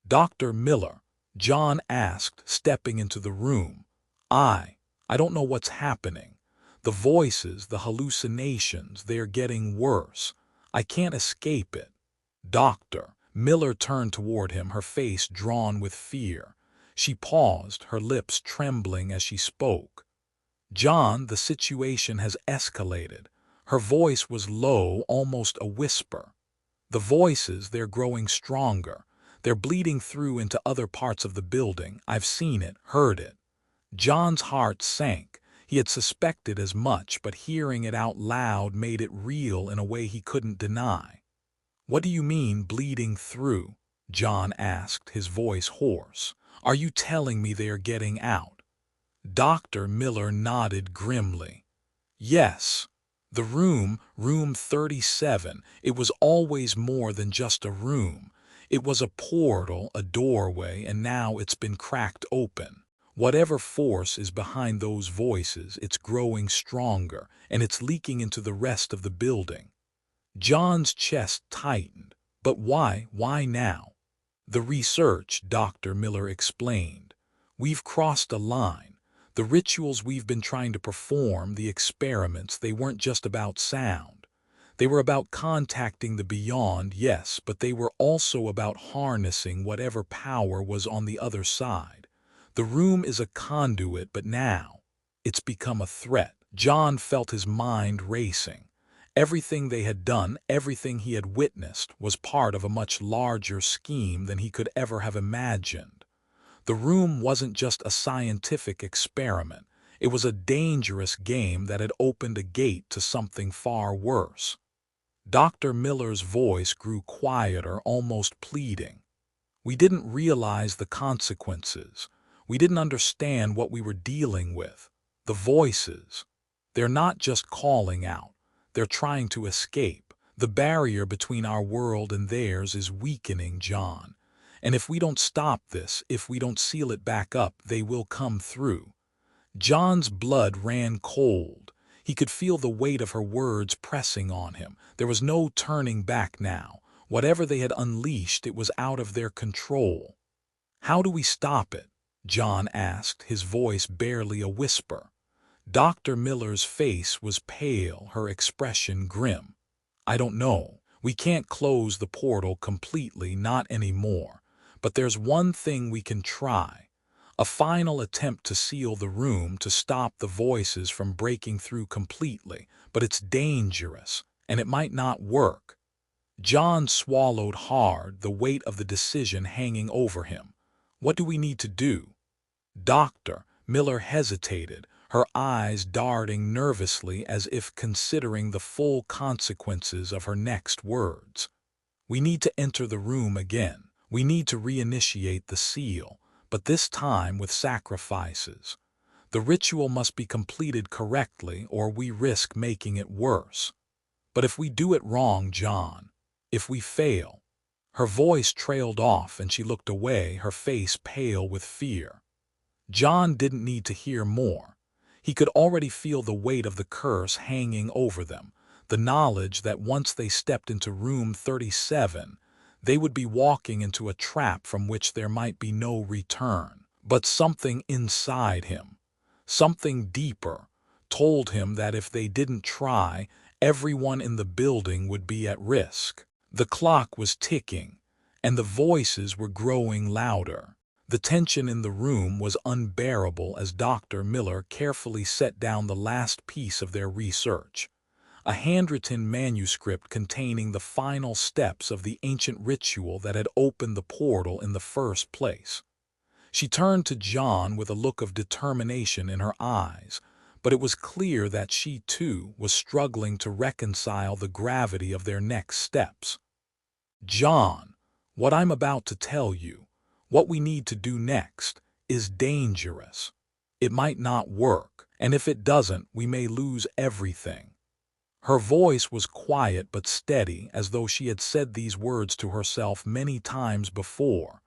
"Dr. Miller," John asked, stepping into the room. I don't know what's happening. The voices, the hallucinations, they're getting worse. I can't escape it." "Doctor." Miller turned toward him, her face drawn with fear. She paused, her lips trembling as she spoke. "John, the situation has escalated." Her voice was low, almost a whisper. "The voices, they're growing stronger. They're bleeding through into other parts of the building. I've seen it, heard it." John's heart sank. He had suspected as much, but hearing it out loud made it real in a way he couldn't deny. "What do you mean, bleeding through?" John asked, his voice hoarse. "Are you telling me they are getting out?" Dr. Miller nodded grimly. "Yes. The room 37, it was always more than just a room. It was a portal, a doorway, and now it's been cracked open. Whatever force is behind those voices, it's growing stronger, and it's leaking into the rest of the building." John's chest tightened. "But why? Why now?" "The research," Dr. Miller explained. "We've crossed a line. The rituals we've been trying to perform, the experiments, they weren't just about sound. They were about contacting the beyond, yes, but they were also about harnessing whatever power was on the other side. The room is a conduit, but now it's become a threat." John felt his mind racing. Everything they had done, everything he had witnessed, was part of a much larger scheme than he could ever have imagined. The room wasn't just a scientific experiment. It was a dangerous game that had opened a gate to something far worse. Dr. Miller's voice grew quieter, almost pleading. "We didn't realize the consequences. We didn't understand what we were dealing with. The voices, they're not just calling out. They're trying to escape. The barrier between our world and theirs is weakening, John. And if we don't stop this, if we don't seal it back up, they will come through." John's blood ran cold. He could feel the weight of her words pressing on him. There was no turning back now. Whatever they had unleashed, it was out of their control. "How do we stop it?" John asked, his voice barely a whisper. Dr. Miller's face was pale, her expression grim. "I don't know. We can't close the portal completely, not anymore. But there's one thing we can try. A final attempt to seal the room, to stop the voices from breaking through completely. But it's dangerous, and it might not work." John swallowed hard, the weight of the decision hanging over him. "What do we need to do?" Dr. Miller hesitated, her eyes darting nervously as if considering the full consequences of her next words. "We need to enter the room again. We need to reinitiate the seal, but this time with sacrifices. The ritual must be completed correctly, or we risk making it worse. But if we do it wrong, John, if we fail—" Her voice trailed off and she looked away, her face pale with fear. John didn't need to hear more. He could already feel the weight of the curse hanging over them, the knowledge that once they stepped into room 37, they would be walking into a trap from which there might be no return. But something inside him, something deeper, told him that if they didn't try, everyone in the building would be at risk. The clock was ticking, and the voices were growing louder. The tension in the room was unbearable as Dr. Miller carefully set down the last piece of their research, a handwritten manuscript containing the final steps of the ancient ritual that had opened the portal in the first place. She turned to John with a look of determination in her eyes, but it was clear that she, too, was struggling to reconcile the gravity of their next steps. "John, what I'm about to tell you, what we need to do next, is dangerous. It might not work, and if it doesn't, we may lose everything." Her voice was quiet but steady, as though she had said these words to herself many times before.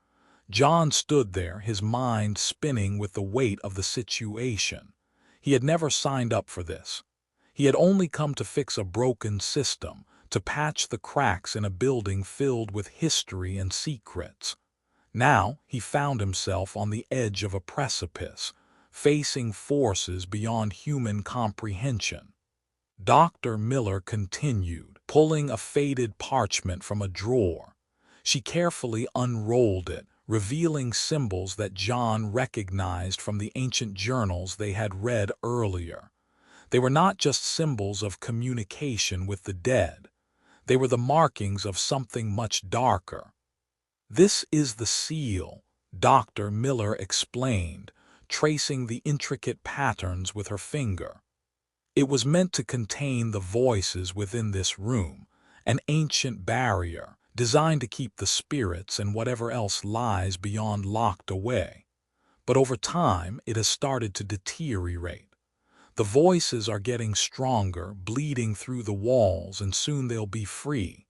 John stood there, his mind spinning with the weight of the situation. He had never signed up for this. He had only come to fix a broken system, to patch the cracks in a building filled with history and secrets. Now he found himself on the edge of a precipice, facing forces beyond human comprehension. Dr. Miller continued, pulling a faded parchment from a drawer. She carefully unrolled it, revealing symbols that John recognized from the ancient journals they had read earlier. They were not just symbols of communication with the dead. They were the markings of something much darker. "This is the seal," Dr. Miller explained, tracing the intricate patterns with her finger. "It was meant to contain the voices within this room, an ancient barrier designed to keep the spirits and whatever else lies beyond locked away. But over time, it has started to deteriorate. The voices are getting stronger, bleeding through the walls, and soon they'll be free.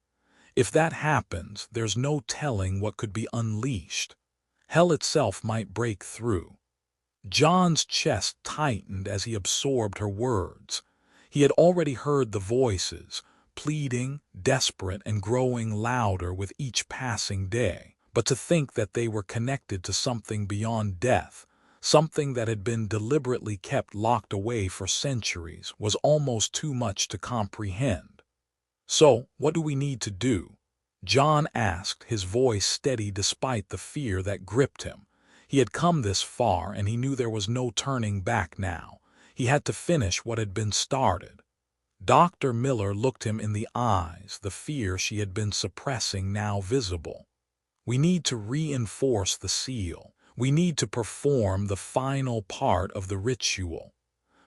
If that happens, there's no telling what could be unleashed. Hell itself might break through." John's chest tightened as he absorbed her words. He had already heard the voices, pleading, desperate, and growing louder with each passing day. But to think that they were connected to something beyond death, something that had been deliberately kept locked away for centuries, was almost too much to comprehend. "So, what do we need to do?" John asked, his voice steady despite the fear that gripped him. He had come this far, and he knew there was no turning back now. He had to finish what had been started. Dr. Miller looked him in the eyes, the fear she had been suppressing now visible. "We need to reinforce the seal. We need to perform the final part of the ritual."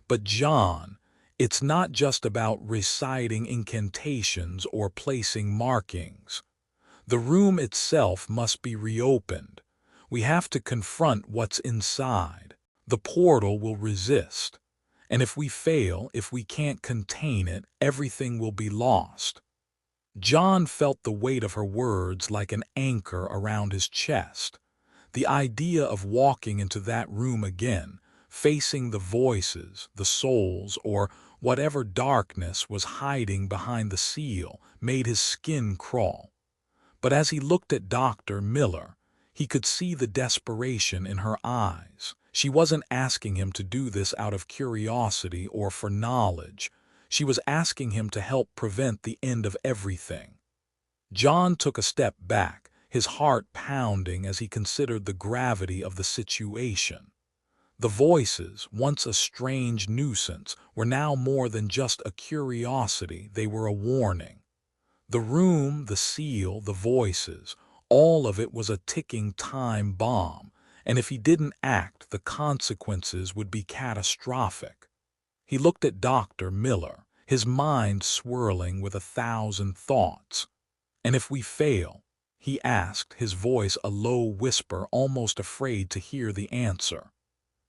"But John, it's not just about reciting incantations or placing markings. The room itself must be reopened. We have to confront what's inside. The portal will resist. And if we fail, if we can't contain it, everything will be lost." John felt the weight of her words like an anchor around his chest. The idea of walking into that room again, facing the voices, the souls, or whatever darkness was hiding behind the seal, made his skin crawl. But as he looked at Dr. Miller, he could see the desperation in her eyes. She wasn't asking him to do this out of curiosity or for knowledge. She was asking him to help prevent the end of everything. John took a step back, his heart pounding as he considered the gravity of the situation. The voices, once a strange nuisance, were now more than just a curiosity. They were a warning. The room, the seal, the voices, all of it was a ticking time bomb, and if he didn't act, the consequences would be catastrophic. He looked at Dr. Miller, his mind swirling with 1,000 thoughts. "And if we fail?" he asked, his voice a low whisper, almost afraid to hear the answer.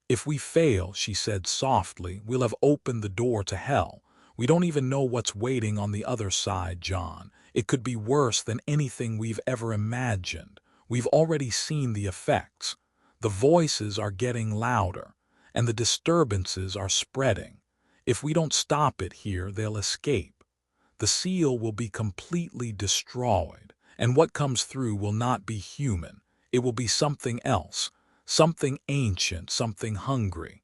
"If we fail," she said softly, "we'll have opened the door to hell. We don't even know what's waiting on the other side, John. It could be worse than anything we've ever imagined. We've already seen the effects. The voices are getting louder, and the disturbances are spreading. If we don't stop it here, they'll escape. The seal will be completely destroyed, and what comes through will not be human. It will be something else, something ancient, something hungry."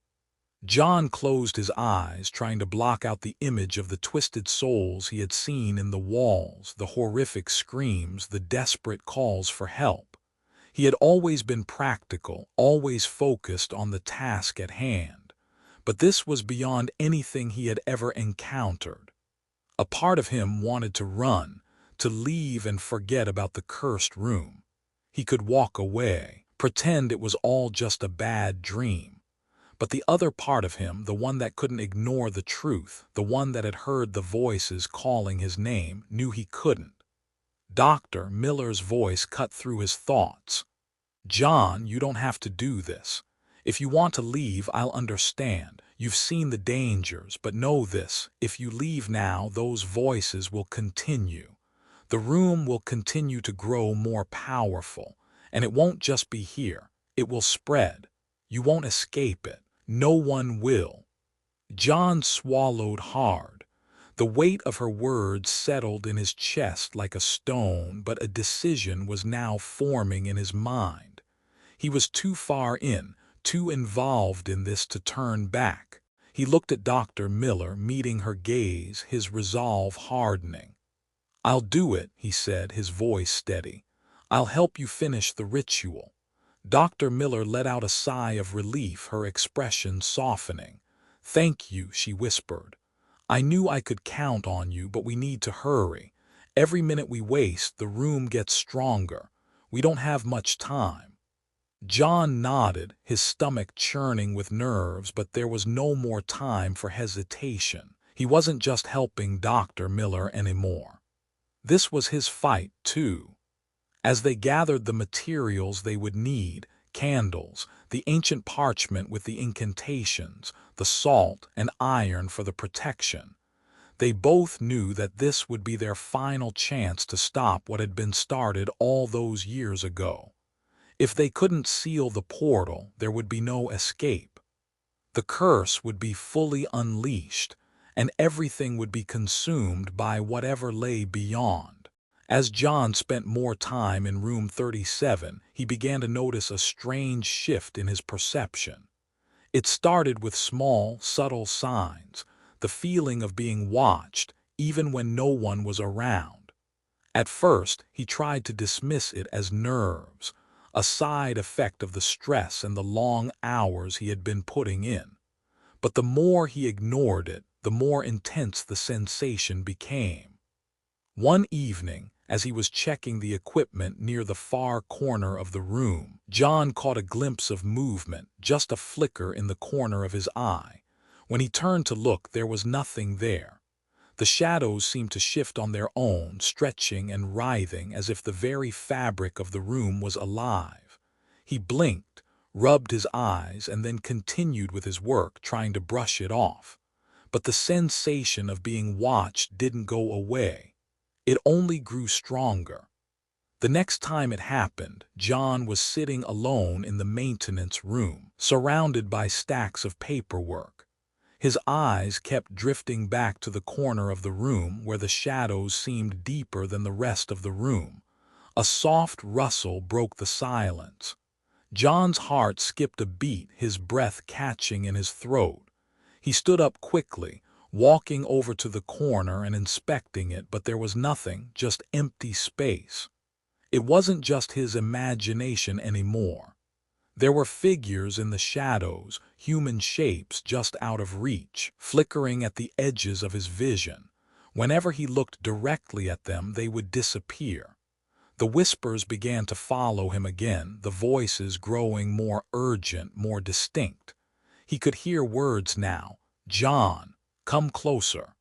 John closed his eyes, trying to block out the image of the twisted souls he had seen in the walls, the horrific screams, the desperate calls for help. He had always been practical, always focused on the task at hand. But this was beyond anything he had ever encountered. A part of him wanted to run, to leave and forget about the cursed room. He could walk away, pretend it was all just a bad dream. But the other part of him, the one that couldn't ignore the truth, the one that had heard the voices calling his name, knew he couldn't. Dr. Miller's voice cut through his thoughts. "John, you don't have to do this. If you want to leave, I'll understand. You've seen the dangers, but know this, if you leave now, those voices will continue. The room will continue to grow more powerful, and it won't just be here. It will spread. You won't escape it. No one will." John swallowed hard. The weight of her words settled in his chest like a stone, but a decision was now forming in his mind. He was too far in, too involved in this to turn back. He looked at Dr. Miller, meeting her gaze, his resolve hardening. "I'll do it," he said, his voice steady. "I'll help you finish the ritual. Dr. Miller let out a sigh of relief, her expression softening. "Thank you," she whispered. "I knew I could count on you, but we need to hurry. Every minute we waste, the room gets stronger. We don't have much time." John nodded, his stomach churning with nerves, but there was no more time for hesitation. He wasn't just helping Dr. Miller anymore. This was his fight, too. As they gathered the materials they would need, candles, the ancient parchment with the incantations, the salt and iron for the protection, they both knew that this would be their final chance to stop what had been started all those years ago. If they couldn't seal the portal, there would be no escape. The curse would be fully unleashed, and everything would be consumed by whatever lay beyond. As John spent more time in room 37, he began to notice a strange shift in his perception. It started with small, subtle signs, the feeling of being watched, even when no one was around. At first, he tried to dismiss it as nerves, a side effect of the stress and the long hours he had been putting in. But the more he ignored it, the more intense the sensation became. One evening, as he was checking the equipment near the far corner of the room, John caught a glimpse of movement, just a flicker in the corner of his eye. When he turned to look, there was nothing there. The shadows seemed to shift on their own, stretching and writhing as if the very fabric of the room was alive. He blinked, rubbed his eyes, and then continued with his work, trying to brush it off. But the sensation of being watched didn't go away. It only grew stronger. The next time it happened, John was sitting alone in the maintenance room, surrounded by stacks of paperwork. His eyes kept drifting back to the corner of the room where the shadows seemed deeper than the rest of the room. A soft rustle broke the silence. John's heart skipped a beat, his breath catching in his throat. He stood up quickly, walking over to the corner and inspecting it, but there was nothing, just empty space. It wasn't just his imagination anymore. There were figures in the shadows, human shapes just out of reach, flickering at the edges of his vision. Whenever he looked directly at them, they would disappear. The whispers began to follow him again, the voices growing more urgent, more distinct. He could hear words now. "John, come closer."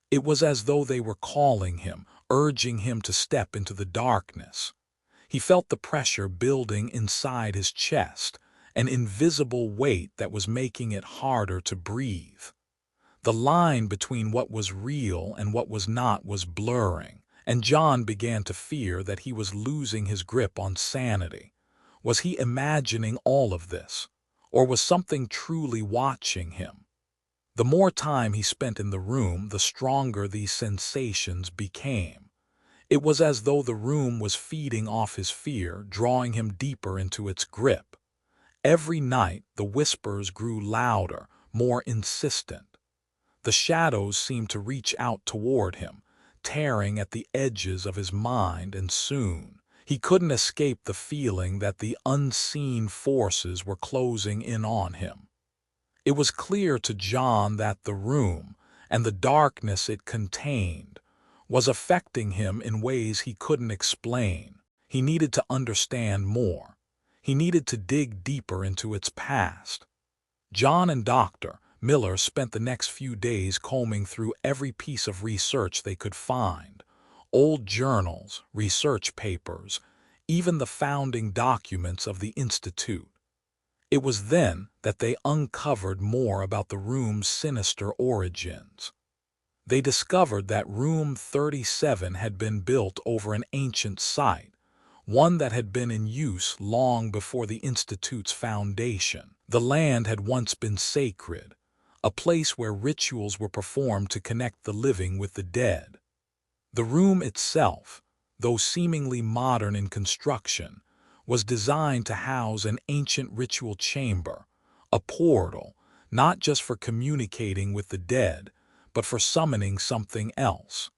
It was as though they were calling him, urging him to step into the darkness. He felt the pressure building inside his chest, an invisible weight that was making it harder to breathe. The line between what was real and what was not was blurring, and John began to fear that he was losing his grip on sanity. Was he imagining all of this, or was something truly watching him? The more time he spent in the room, the stronger these sensations became. It was as though the room was feeding off his fear, drawing him deeper into its grip. Every night, the whispers grew louder, more insistent. The shadows seemed to reach out toward him, tearing at the edges of his mind, and soon he couldn't escape the feeling that the unseen forces were closing in on him. It was clear to John that the room, and the darkness it contained, was affecting him in ways he couldn't explain. He needed to understand more. He needed to dig deeper into its past. John and Dr. Miller spent the next few days combing through every piece of research they could find. Old journals, research papers, even the founding documents of the Institute. It was then that they uncovered more about the room's sinister origins. They discovered that room 37 had been built over an ancient site, one that had been in use long before the Institute's foundation. The land had once been sacred, a place where rituals were performed to connect the living with the dead. The room itself, though seemingly modern in construction, was designed to house an ancient ritual chamber, a portal, not just for communicating with the dead, but for summoning something else.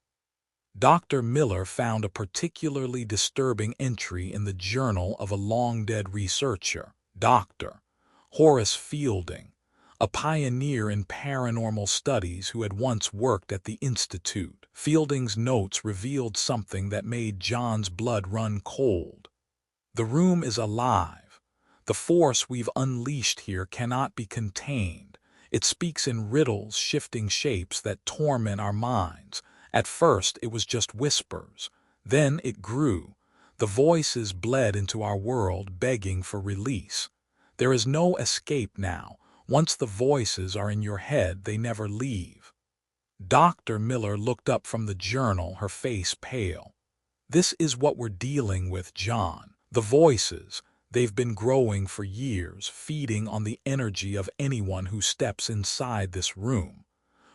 Dr. Miller found a particularly disturbing entry in the journal of a long-dead researcher, Dr. Horace Fielding, a pioneer in paranormal studies who had once worked at the Institute. Fielding's notes revealed something that made John's blood run cold. The room is alive. The force we've unleashed here cannot be contained. It speaks in riddles, shifting shapes that torment our minds. At first, it was just whispers. Then it grew. The voices bled into our world, begging for release. There is no escape now. Once the voices are in your head, they never leave. Dr. Miller looked up from the journal, her face pale. This is what we're dealing with, John. The voices, they've been growing for years, feeding on the energy of anyone who steps inside this room.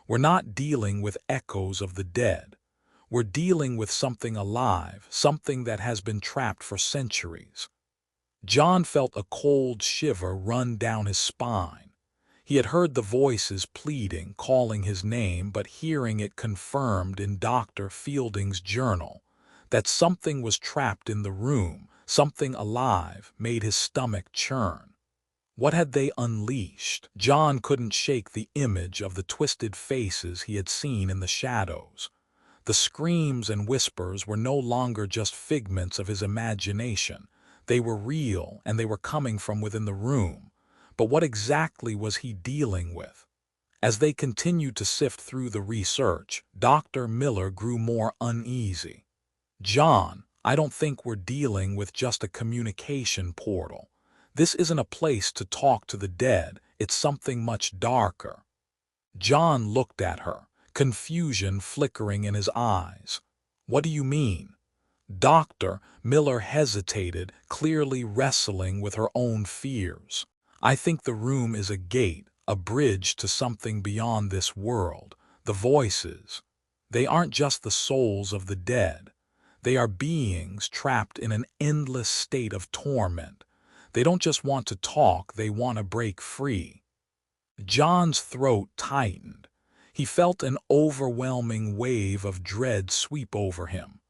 We're not dealing with echoes of the dead. We're dealing with something alive, something that has been trapped for centuries. John felt a cold shiver run down his spine. He had heard the voices pleading, calling his name, but hearing it confirmed in Dr. Fielding's journal that something was trapped in the room, something alive, made his stomach churn. What had they unleashed? John couldn't shake the image of the twisted faces he had seen in the shadows. The screams and whispers were no longer just figments of his imagination. They were real, and they were coming from within the room. But what exactly was he dealing with? As they continued to sift through the research, Dr. Miller grew more uneasy. John, I don't think we're dealing with just a communication portal. This isn't a place to talk to the dead, it's something much darker. John looked at her, confusion flickering in his eyes. What do you mean? Dr. Miller hesitated, clearly wrestling with her own fears. I think the room is a gate, a bridge to something beyond this world. The voices, they aren't just the souls of the dead. They are beings trapped in an endless state of torment. They don't just want to talk, they want to break free. John's throat tightened. He felt an overwhelming wave of dread sweep over him.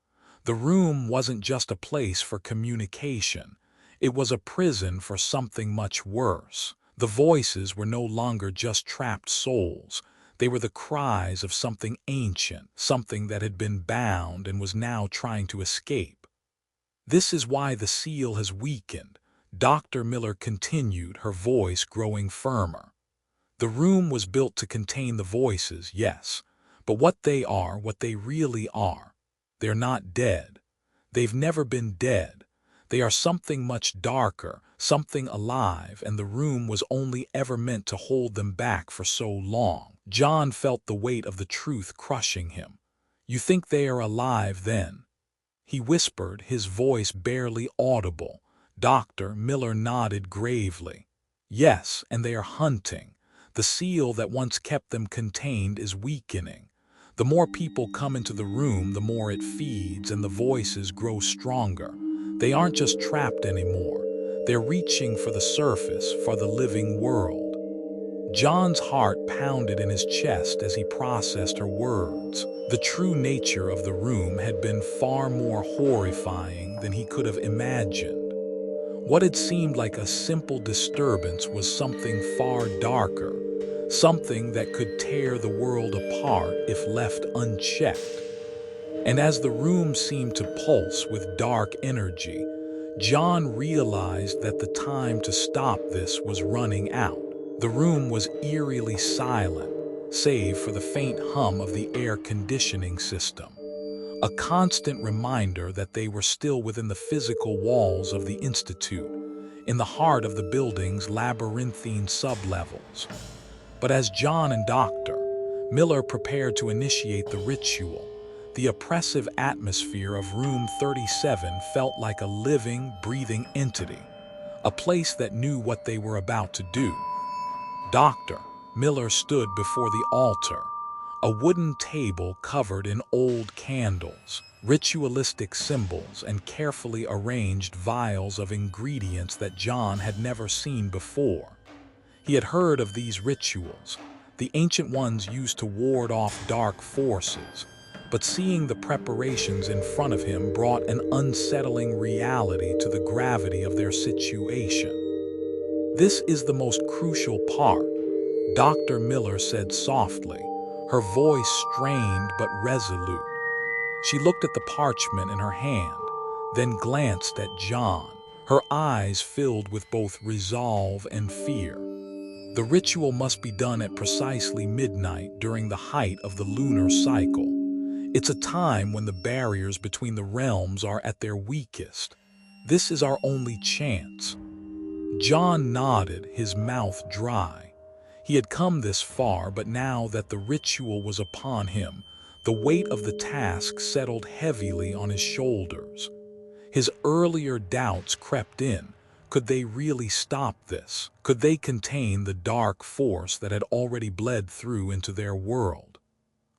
The room wasn't just a place for communication. It was a prison for something much worse. The voices were no longer just trapped souls. They were the cries of something ancient, something that had been bound and was now trying to escape. This is why the seal has weakened, Dr. Miller continued, her voice growing firmer. The room was built to contain the voices, yes, but what they really are, they're not dead. They've never been dead. They are something much darker, something alive, and the room was only ever meant to hold them back for so long. John felt the weight of the truth crushing him. You think they are alive then? He whispered, his voice barely audible. Dr. Miller nodded gravely. Yes, and they are hunting. The seal that once kept them contained is weakening. The more people come into the room, the more it feeds, and the voices grow stronger. They aren't just trapped anymore. They're reaching for the surface, for the living world. John's heart pounded in his chest as he processed her words. The true nature of the room had been far more horrifying than he could have imagined. What had seemed like a simple disturbance was something far darker, something that could tear the world apart if left unchecked. And as the room seemed to pulse with dark energy, John realized that the time to stop this was running out. The room was eerily silent, save for the faint hum of the air conditioning system, a constant reminder that they were still within the physical walls of the Institute, in the heart of the building's labyrinthine sublevels. But as John and Dr. Miller prepared to initiate the ritual, the oppressive atmosphere of room 37 felt like a living, breathing entity, a place that knew what they were about to do. Dr. Miller stood before the altar, a wooden table covered in old candles, ritualistic symbols, and carefully arranged vials of ingredients that John had never seen before. He had heard of these rituals, the ancient ones used to ward off dark forces, but seeing the preparations in front of him brought an unsettling reality to the gravity of their situation. "This is the most crucial part," Dr. Miller said softly, her voice strained but resolute. She looked at the parchment in her hand, then glanced at John, her eyes filled with both resolve and fear. "The ritual must be done at precisely midnight during the height of the lunar cycle. It's a time when the barriers between the realms are at their weakest. This is our only chance." John nodded, his mouth dry. He had come this far, but now that the ritual was upon him, the weight of the task settled heavily on his shoulders. His earlier doubts crept in. Could they really stop this? Could they contain the dark force that had already bled through into their world?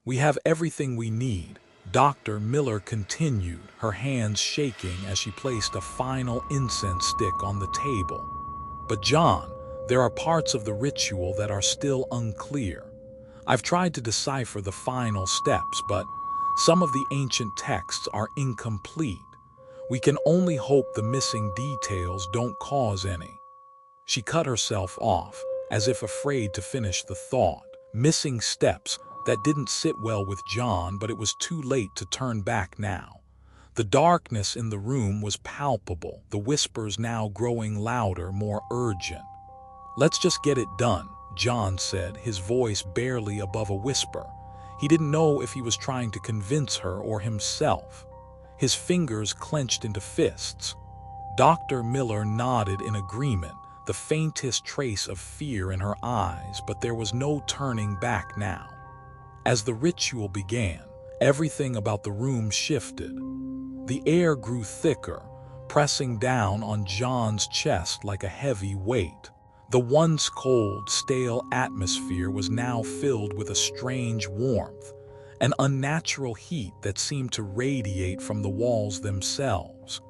"We have everything we need," Dr. Miller continued, her hands shaking as she placed a final incense stick on the table. "But John, there are parts of the ritual that are still unclear. I've tried to decipher the final steps, but some of the ancient texts are incomplete. We can only hope the missing details don't cause any." She cut herself off, as if afraid to finish the thought. Missing steps, that didn't sit well with John, but it was too late to turn back now. The darkness in the room was palpable, the whispers now growing louder, more urgent. "Let's just get it done," John said, his voice barely above a whisper. He didn't know if he was trying to convince her or himself. His fingers clenched into fists. Dr. Miller nodded in agreement, the faintest trace of fear in her eyes, but there was no turning back now. As the ritual began, everything about the room shifted. The air grew thicker, pressing down on John's chest like a heavy weight. The once cold, stale atmosphere was now filled with a strange warmth, an unnatural heat that seemed to radiate from the walls themselves.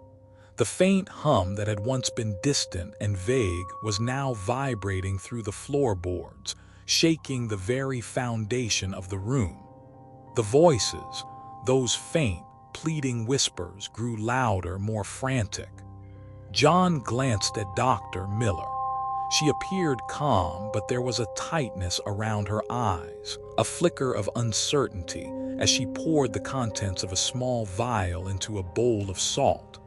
The faint hum that had once been distant and vague was now vibrating through the floorboards, shaking the very foundation of the room. The voices, those faint, pleading whispers, grew louder, more frantic. John glanced at Dr. Miller. She appeared calm, but there was a tightness around her eyes, a flicker of uncertainty as she poured the contents of a small vial into a bowl of salt.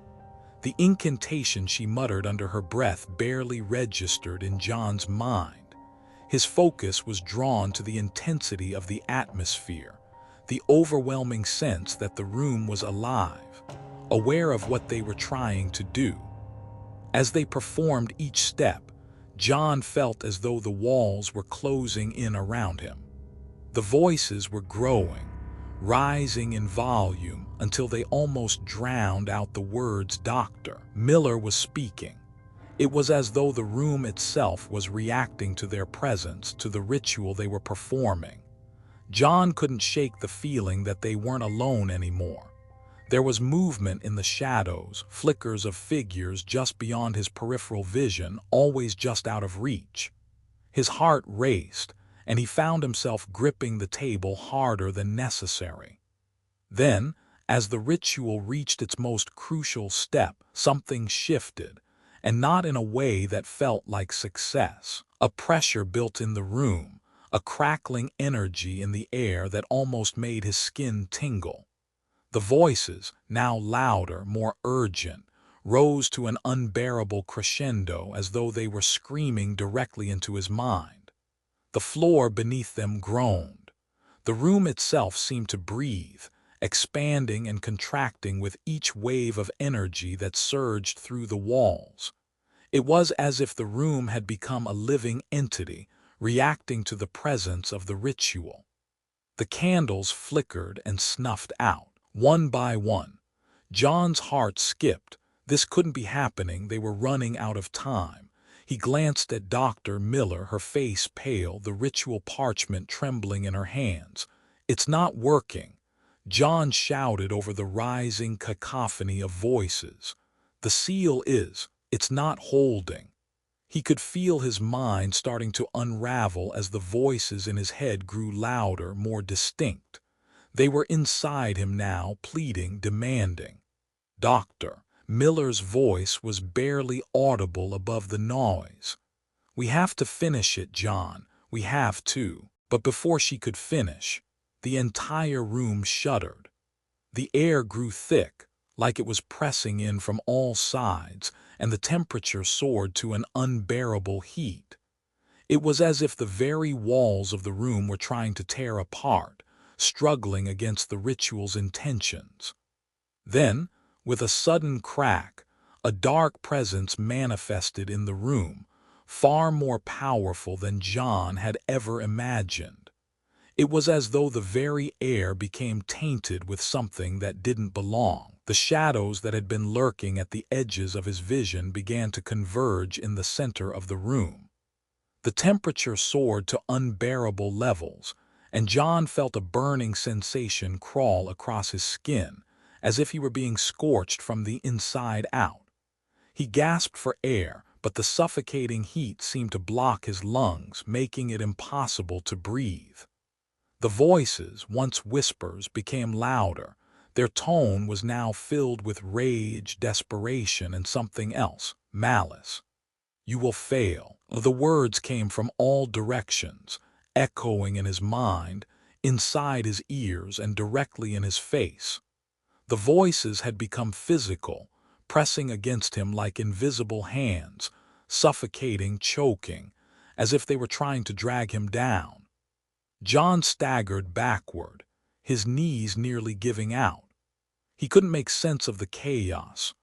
The incantation she muttered under her breath barely registered in John's mind. His focus was drawn to the intensity of the atmosphere, the overwhelming sense that the room was alive, aware of what they were trying to do. As they performed each step, John felt as though the walls were closing in around him. The voices were growing, rising in volume until they almost drowned out the words Dr. Miller was speaking. It was as though the room itself was reacting to their presence, to the ritual they were performing. John couldn't shake the feeling that they weren't alone anymore. There was movement in the shadows, flickers of figures just beyond his peripheral vision, always just out of reach. His heart raced, and he found himself gripping the table harder than necessary. Then, as the ritual reached its most crucial step, something shifted, and not in a way that felt like success. A pressure built in the room, a crackling energy in the air that almost made his skin tingle. The voices, now louder, more urgent, rose to an unbearable crescendo as though they were screaming directly into his mind. The floor beneath them groaned. The room itself seemed to breathe, expanding and contracting with each wave of energy that surged through the walls. It was as if the room had become a living entity, reacting to the presence of the ritual. The candles flickered and snuffed out, one by one. John's heart skipped. This couldn't be happening, they were running out of time. He glanced at Dr. Miller, her face pale, the ritual parchment trembling in her hands. "It's not working," John shouted over the rising cacophony of voices. "The seal is, it's not holding." He could feel his mind starting to unravel as the voices in his head grew louder, more distinct. They were inside him now, pleading, demanding. Doctor Miller's voice was barely audible above the noise. "We have to finish it, John. We have to." But before she could finish, the entire room shuddered. The air grew thick, like it was pressing in from all sides, and the temperature soared to an unbearable heat. It was as if the very walls of the room were trying to tear apart, struggling against the ritual's intentions. Then, with a sudden crack, a dark presence manifested in the room, far more powerful than John had ever imagined. It was as though the very air became tainted with something that didn't belong. The shadows that had been lurking at the edges of his vision began to converge in the center of the room. The temperature soared to unbearable levels, and John felt a burning sensation crawl across his skin, as if he were being scorched from the inside out. He gasped for air, but the suffocating heat seemed to block his lungs, making it impossible to breathe. The voices, once whispers, became louder. Their tone was now filled with rage, desperation, and something else, malice. "You will fail." The words came from all directions, echoing in his mind, inside his ears, and directly in his face. The voices had become physical, pressing against him like invisible hands, suffocating, choking, as if they were trying to drag him down. John staggered backward, his knees nearly giving out. He couldn't make sense of the chaos.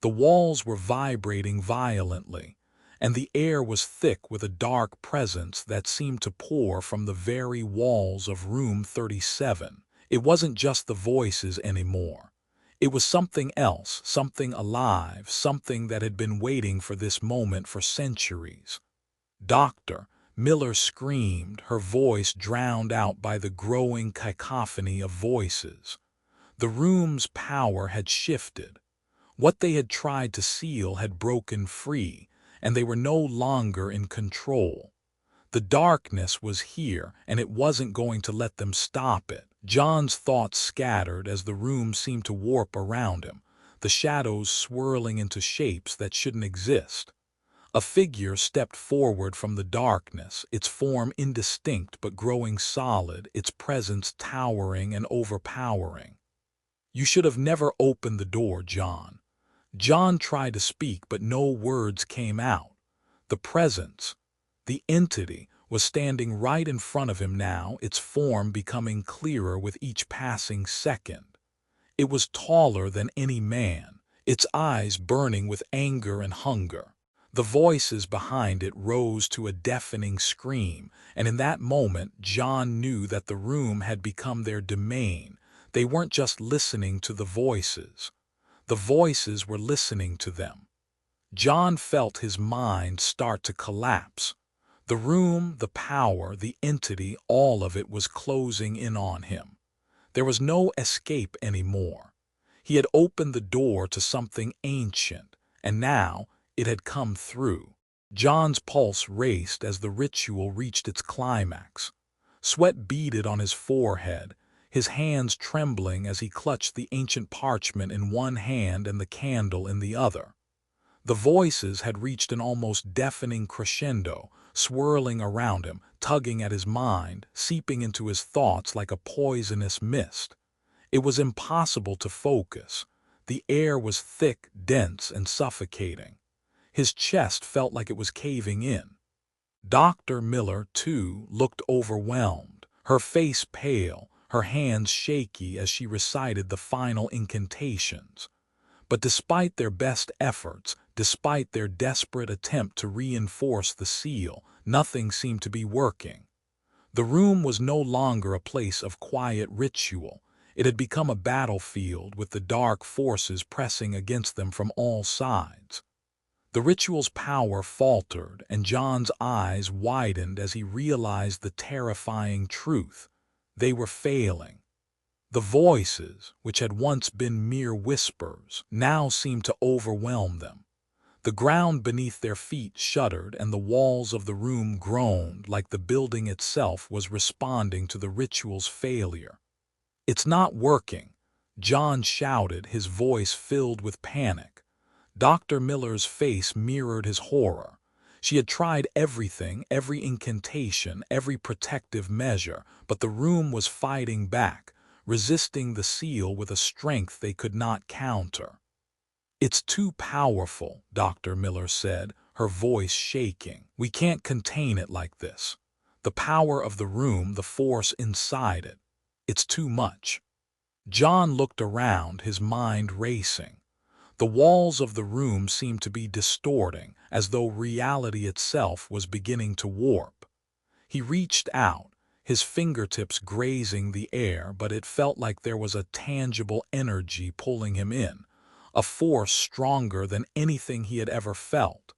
The walls were vibrating violently, and the air was thick with a dark presence that seemed to pour from the very walls of room 37. It wasn't just the voices anymore. It was something else, something alive, something that had been waiting for this moment for centuries. "Doctor!" Miller screamed, her voice drowned out by the growing cacophony of voices. The room's power had shifted. What they had tried to seal had broken free, and they were no longer in control. The darkness was here, and it wasn't going to let them stop it. John's thoughts scattered as the room seemed to warp around him, the shadows swirling into shapes that shouldn't exist. A figure stepped forward from the darkness, its form indistinct but growing solid, its presence towering and overpowering. "You should have never opened the door, John." John tried to speak, but no words came out. The presence, the entity, was standing right in front of him now, its form becoming clearer with each passing second. It was taller than any man, its eyes burning with anger and hunger. The voices behind it rose to a deafening scream, and in that moment John knew that the room had become their domain. They weren't just listening to the voices. The voices were listening to them. John felt his mind start to collapse. The room, the power, the entity, all of it was closing in on him. There was no escape anymore. He had opened the door to something ancient, and now it had come through. John's pulse raced as the ritual reached its climax. Sweat beaded on his forehead, his hands trembling as he clutched the ancient parchment in one hand and the candle in the other. The voices had reached an almost deafening crescendo, swirling around him, tugging at his mind, seeping into his thoughts like a poisonous mist. It was impossible to focus. The air was thick, dense, and suffocating. His chest felt like it was caving in. Dr. Miller, too, looked overwhelmed, her face pale, her hands shaky as she recited the final incantations. But despite their best efforts, despite their desperate attempt to reinforce the seal, nothing seemed to be working. The room was no longer a place of quiet ritual. It had become a battlefield with the dark forces pressing against them from all sides. The ritual's power faltered, and John's eyes widened as he realized the terrifying truth. They were failing. The voices, which had once been mere whispers, now seemed to overwhelm them. The ground beneath their feet shuddered, and the walls of the room groaned like the building itself was responding to the ritual's failure. "It's not working," John shouted, his voice filled with panic. Dr. Miller's face mirrored his horror. She had tried everything, every incantation, every protective measure, but the room was fighting back, resisting the seal with a strength they could not counter. "It's too powerful," Dr. Miller said, her voice shaking. "We can't contain it like this. The power of the room, the force inside it. It's too much." John looked around, his mind racing. The walls of the room seemed to be distorting, as though reality itself was beginning to warp. He reached out, his fingertips grazing the air, but it felt like there was a tangible energy pulling him in, a force stronger than anything he had ever felt.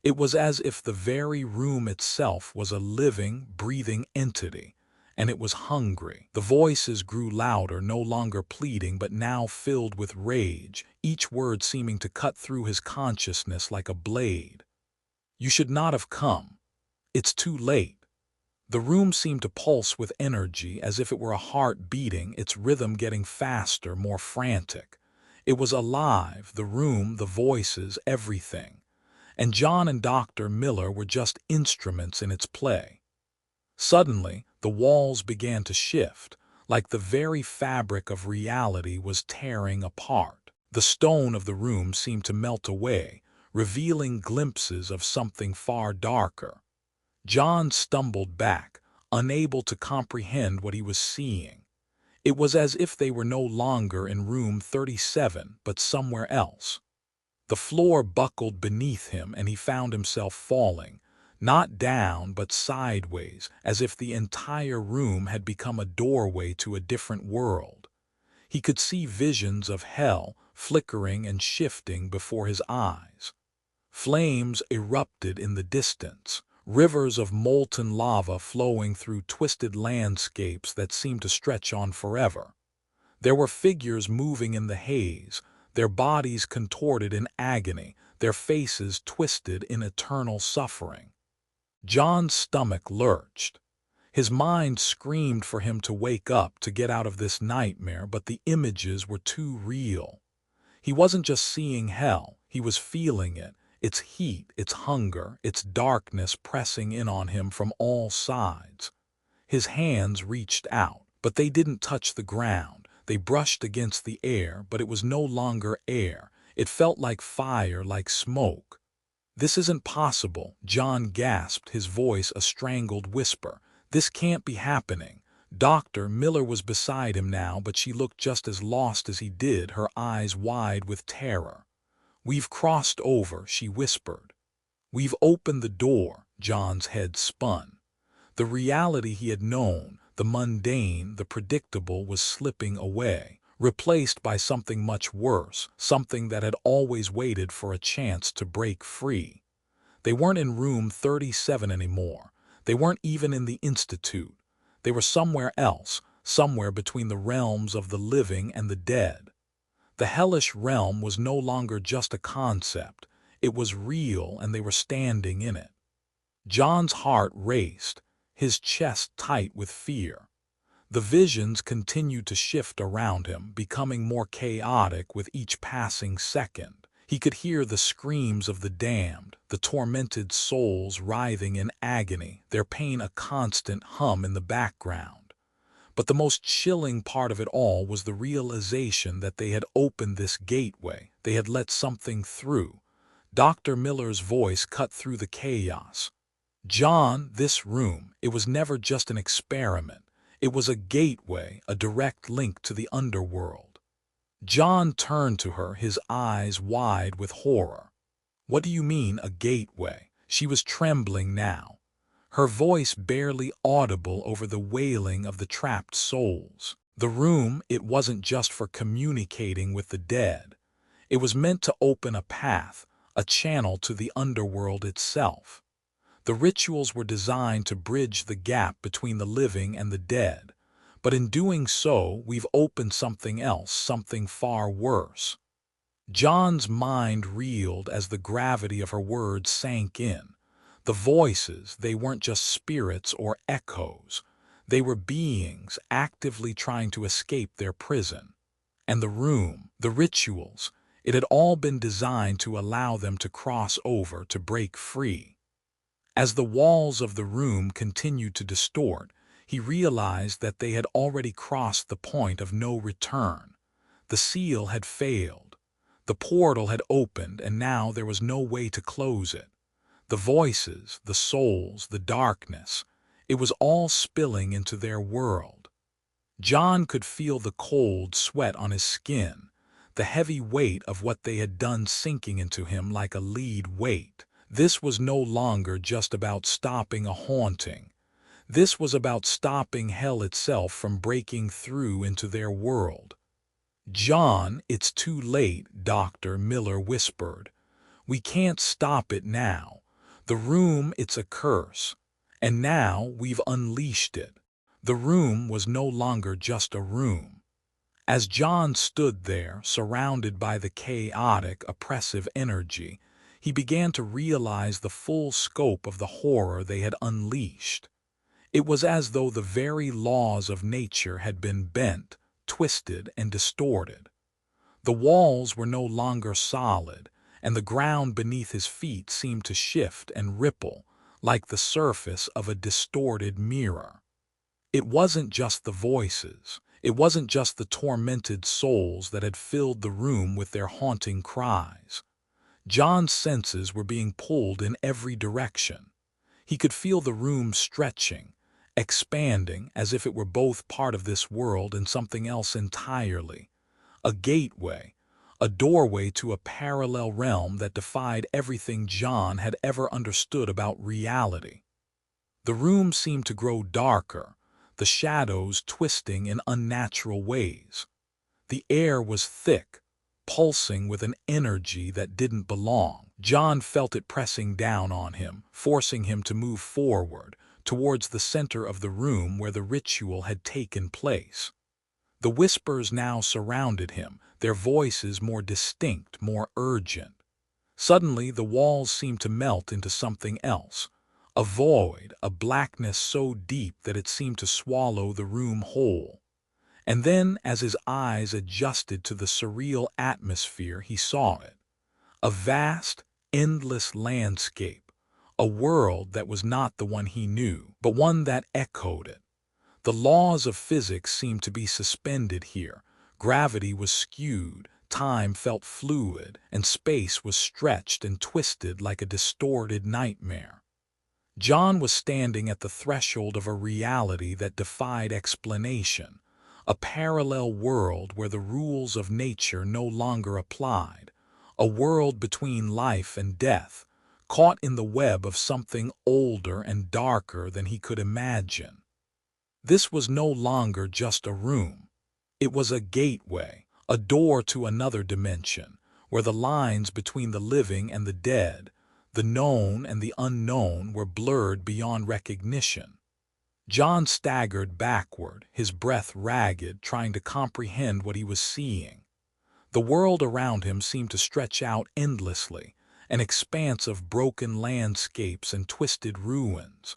It was as if the very room itself was a living, breathing entity, and it was hungry. The voices grew louder, no longer pleading, but now filled with rage, each word seeming to cut through his consciousness like a blade. "You should not have come. It's too late." The room seemed to pulse with energy, as if it were a heart beating, its rhythm getting faster, more frantic. It was alive, the room, the voices, everything. And John and Dr. Miller were just instruments in its play. Suddenly, the walls began to shift, like the very fabric of reality was tearing apart. The stone of the room seemed to melt away, revealing glimpses of something far darker. John stumbled back, unable to comprehend what he was seeing. It was as if they were no longer in room 37, but somewhere else. The floor buckled beneath him, and he found himself falling, not down but sideways, as if the entire room had become a doorway to a different world. He could see visions of hell flickering and shifting before his eyes. Flames erupted in the distance, rivers of molten lava flowing through twisted landscapes that seemed to stretch on forever. There were figures moving in the haze, their bodies contorted in agony, their faces twisted in eternal suffering. John's stomach lurched. His mind screamed for him to wake up, to get out of this nightmare, but the images were too real. He wasn't just seeing hell, he was feeling it, its heat, its hunger, its darkness pressing in on him from all sides. His hands reached out, but they didn't touch the ground. They brushed against the air, but it was no longer air. It felt like fire, like smoke. "This isn't possible," John gasped, his voice a strangled whisper. "This can't be happening." Dr. Miller was beside him now, but she looked just as lost as he did, her eyes wide with terror. "We've crossed over," she whispered. "We've opened the door." John's head spun. The reality he had known, the mundane, the predictable, was slipping away, replaced by something much worse, something that had always waited for a chance to break free. They weren't in room 37 anymore. They weren't even in the Institute. They were somewhere else, somewhere between the realms of the living and the dead. The hellish realm was no longer just a concept. It was real, and they were standing in it. John's heart raced, his chest tight with fear. The visions continued to shift around him, becoming more chaotic with each passing second. He could hear the screams of the damned, the tormented souls writhing in agony, their pain a constant hum in the background. But the most chilling part of it all was the realization that they had opened this gateway. They had let something through. Dr. Miller's voice cut through the chaos. "John, this room, it was never just an experiment. It was a gateway, a direct link to the underworld." John turned to her, his eyes wide with horror. "What do you mean, a gateway?" She was trembling now, her voice barely audible over the wailing of the trapped souls. "The room, it wasn't just for communicating with the dead. It was meant to open a path, a channel to the underworld itself. The rituals were designed to bridge the gap between the living and the dead. But in doing so, we've opened something else, something far worse." John's mind reeled as the gravity of her words sank in. The voices, they weren't just spirits or echoes. They were beings actively trying to escape their prison. And the room, the rituals, it had all been designed to allow them to cross over, to break free. As the walls of the room continued to distort, he realized that they had already crossed the point of no return. The seal had failed. The portal had opened, and now there was no way to close it. The voices, the souls, the darkness, it was all spilling into their world. John could feel the cold sweat on his skin, the heavy weight of what they had done sinking into him like a lead weight. This was no longer just about stopping a haunting. This was about stopping hell itself from breaking through into their world. "John, it's too late," Dr. Miller whispered. "We can't stop it now. The room, it's a curse. And now we've unleashed it." The room was no longer just a room. As John stood there, surrounded by the chaotic, oppressive energy, he began to realize the full scope of the horror they had unleashed. It was as though the very laws of nature had been bent, twisted, and distorted. The walls were no longer solid, and the ground beneath his feet seemed to shift and ripple, like the surface of a distorted mirror. It wasn't just the voices. It wasn't just the tormented souls that had filled the room with their haunting cries. John's senses were being pulled in every direction. He could feel the room stretching, expanding, as if it were both part of this world and something else entirely. A gateway, a doorway to a parallel realm that defied everything John had ever understood about reality. The room seemed to grow darker, the shadows twisting in unnatural ways. The air was thick, pulsing with an energy that didn't belong. John felt it pressing down on him, forcing him to move forward, towards the center of the room where the ritual had taken place. The whispers now surrounded him, their voices more distinct, more urgent. Suddenly, the walls seemed to melt into something else. A void, a blackness so deep that it seemed to swallow the room whole. And then, as his eyes adjusted to the surreal atmosphere, he saw it. A vast, endless landscape. A world that was not the one he knew, but one that echoed it. The laws of physics seemed to be suspended here. Gravity was skewed, time felt fluid, and space was stretched and twisted like a distorted nightmare. John was standing at the threshold of a reality that defied explanation, a parallel world where the rules of nature no longer applied, a world between life and death, caught in the web of something older and darker than he could imagine. This was no longer just a room. It was a gateway, a door to another dimension, where the lines between the living and the dead, the known and the unknown, were blurred beyond recognition. John staggered backward, his breath ragged, trying to comprehend what he was seeing. The world around him seemed to stretch out endlessly, an expanse of broken landscapes and twisted ruins.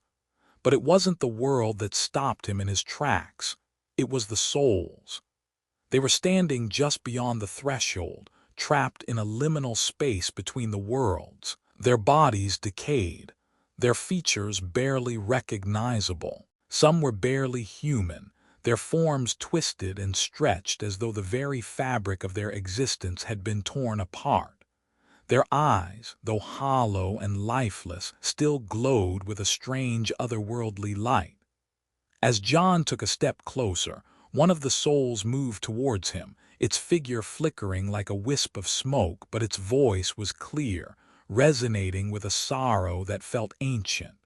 But it wasn't the world that stopped him in his tracks. It was the souls. They were standing just beyond the threshold, trapped in a liminal space between the worlds, their bodies decayed, their features barely recognizable. Some were barely human, their forms twisted and stretched as though the very fabric of their existence had been torn apart. Their eyes, though hollow and lifeless, still glowed with a strange otherworldly light. As John took a step closer, one of the souls moved towards him, its figure flickering like a wisp of smoke, but its voice was clear, resonating with a sorrow that felt ancient.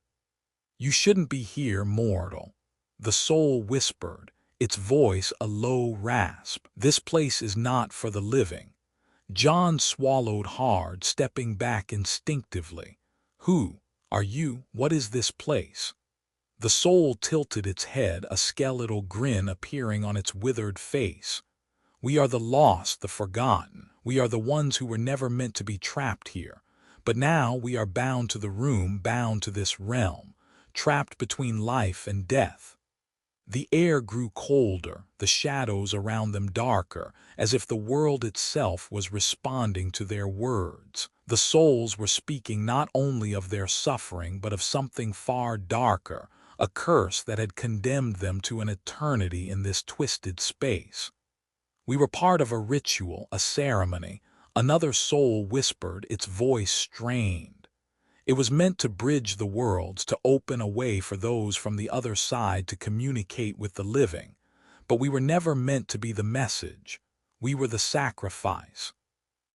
"You shouldn't be here, mortal," the soul whispered, its voice a low rasp. "This place is not for the living." John swallowed hard, stepping back instinctively. "Who are you? What is this place?" The soul tilted its head, a skeletal grin appearing on its withered face. "We are the lost, the forgotten. We are the ones who were never meant to be trapped here. But now we are bound to the room, bound to this realm, trapped between life and death." The air grew colder, the shadows around them darker, as if the world itself was responding to their words. The souls were speaking not only of their suffering but of something far darker, a curse that had condemned them to an eternity in this twisted space. We were part of a ritual, a ceremony. Another soul whispered, its voice strained. It was meant to bridge the worlds, to open a way for those from the other side to communicate with the living. But we were never meant to be the message. We were the sacrifice.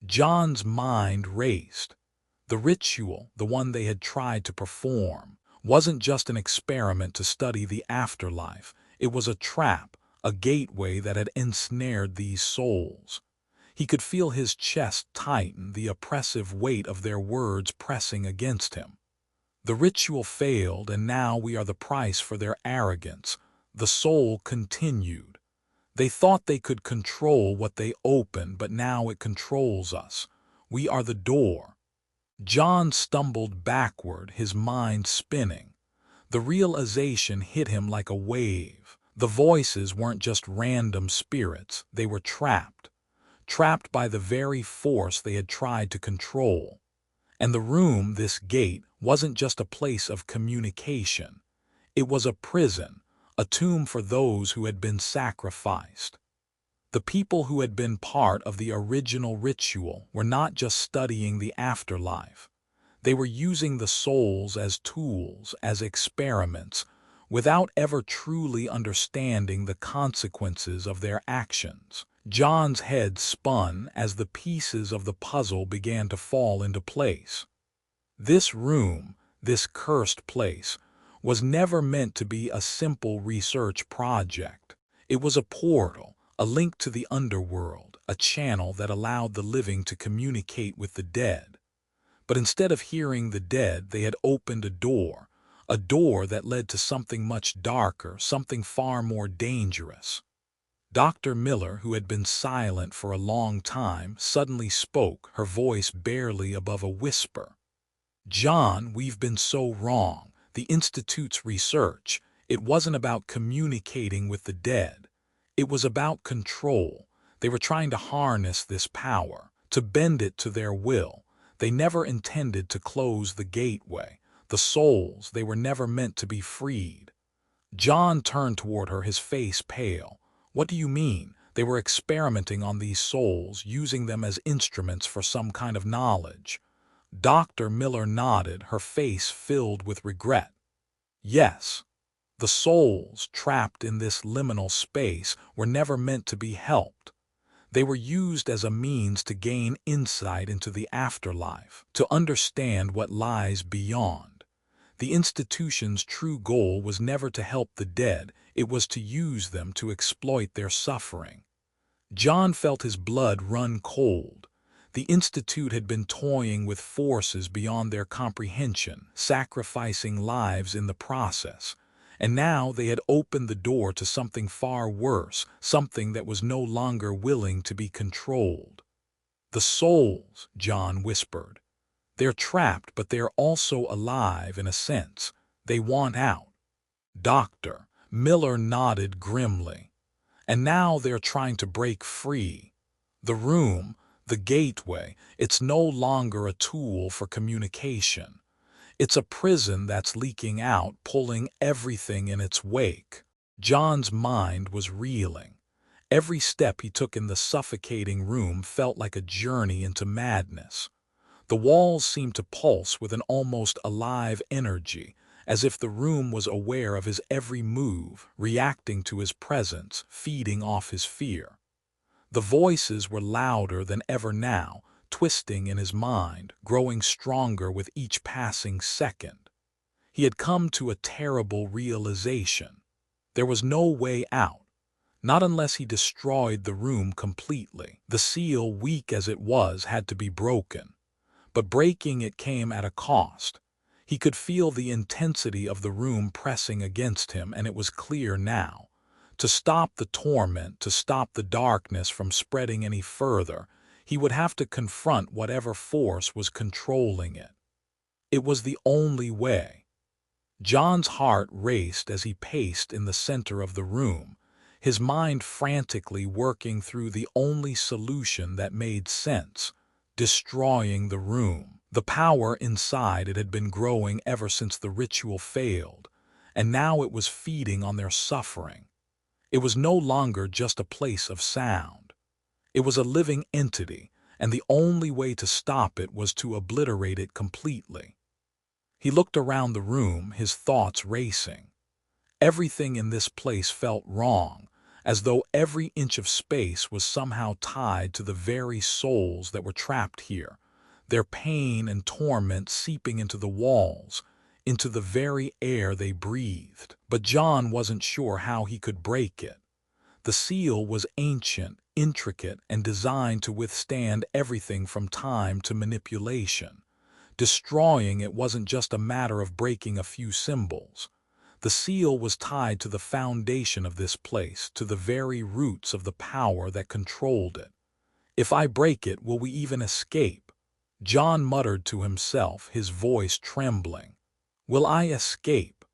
John's mind raced. The ritual, the one they had tried to perform, wasn't just an experiment to study the afterlife. It was a trap, a gateway that had ensnared these souls. He could feel his chest tighten, the oppressive weight of their words pressing against him. The ritual failed, and now we are the price for their arrogance. The soul continued. They thought they could control what they opened, but now it controls us. We are the door. John stumbled backward, his mind spinning. The realization hit him like a wave. The voices weren't just random spirits, they were trapped. Trapped by the very force they had tried to control. And the room, this gate, wasn't just a place of communication. It was a prison, a tomb for those who had been sacrificed. The people who had been part of the original ritual were not just studying the afterlife. They were using the souls as tools, as experiments, without ever truly understanding the consequences of their actions. John's head spun as the pieces of the puzzle began to fall into place. This room, this cursed place, was never meant to be a simple research project. It was a portal, a link to the underworld, a channel that allowed the living to communicate with the dead. But instead of hearing the dead, they had opened a door that led to something much darker, something far more dangerous. Dr. Miller, who had been silent for a long time, suddenly spoke, her voice barely above a whisper. "John, we've been so wrong. The Institute's research, it wasn't about communicating with the dead. It was about control. They were trying to harness this power, to bend it to their will. They never intended to close the gateway. The souls, they were never meant to be freed." John turned toward her, his face pale. "What do you mean? They were experimenting on these souls, using them as instruments for some kind of knowledge." Dr. Miller nodded, her face filled with regret. "Yes, the souls, trapped in this liminal space, were never meant to be helped. They were used as a means to gain insight into the afterlife, to understand what lies beyond. The institution's true goal was never to help the dead, it was to use them to exploit their suffering." John felt his blood run cold. The Institute had been toying with forces beyond their comprehension, sacrificing lives in the process. And now they had opened the door to something far worse, something that was no longer willing to be controlled. "The souls," John whispered. "They're trapped, but they're also alive in a sense. They want out." Dr. Miller nodded grimly. "And now they're trying to break free. The room, the gateway, it's no longer a tool for communication. It's a prison that's leaking out, pulling everything in its wake." John's mind was reeling. Every step he took in the suffocating room felt like a journey into madness. The walls seemed to pulse with an almost alive energy, as if the room was aware of his every move, reacting to his presence, feeding off his fear. The voices were louder than ever now, twisting in his mind, growing stronger with each passing second. He had come to a terrible realization. There was no way out, not unless he destroyed the room completely. The seal, weak as it was, had to be broken. But breaking it came at a cost. He could feel the intensity of the room pressing against him, and it was clear now. To stop the torment, to stop the darkness from spreading any further, he would have to confront whatever force was controlling it. It was the only way. John's heart raced as he paced in the center of the room, his mind frantically working through the only solution that made sense: destroying the room. The power inside it had been growing ever since the ritual failed, and now it was feeding on their suffering. It was no longer just a place of sound. It was a living entity, and the only way to stop it was to obliterate it completely. He looked around the room, his thoughts racing. Everything in this place felt wrong, as though every inch of space was somehow tied to the very souls that were trapped here, their pain and torment seeping into the walls, into the very air they breathed. But John wasn't sure how he could break it. The seal was ancient, intricate, and designed to withstand everything from time to manipulation. Destroying it wasn't just a matter of breaking a few symbols. The seal was tied to the foundation of this place, to the very roots of the power that controlled it. "If I break it, will we even escape?" John muttered to himself, his voice trembling. "Will I escape?"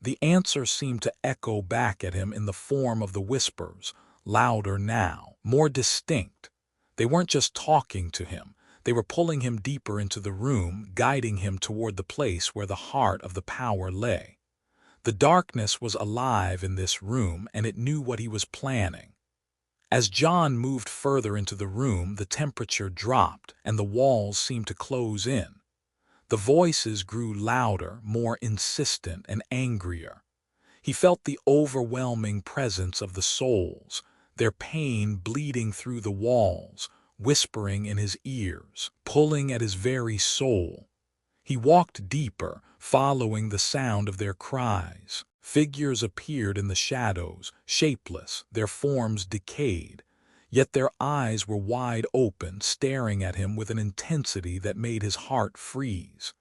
The answer seemed to echo back at him in the form of the whispers, louder now, more distinct. They weren't just talking to him. They were pulling him deeper into the room, guiding him toward the place where the heart of the power lay. The darkness was alive in this room, and it knew what he was planning. As John moved further into the room, the temperature dropped, and the walls seemed to close in. The voices grew louder, more insistent and angrier. He felt the overwhelming presence of the souls, their pain bleeding through the walls, whispering in his ears, pulling at his very soul. He walked deeper, following the sound of their cries. Figures appeared in the shadows, shapeless, their forms decayed. Yet their eyes were wide open, staring at him with an intensity that made his heart freeze.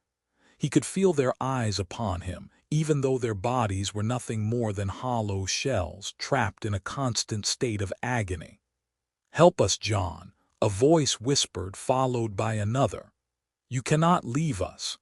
He could feel their eyes upon him, even though their bodies were nothing more than hollow shells, trapped in a constant state of agony. "Help us, John," a voice whispered, followed by another. "You cannot leave us."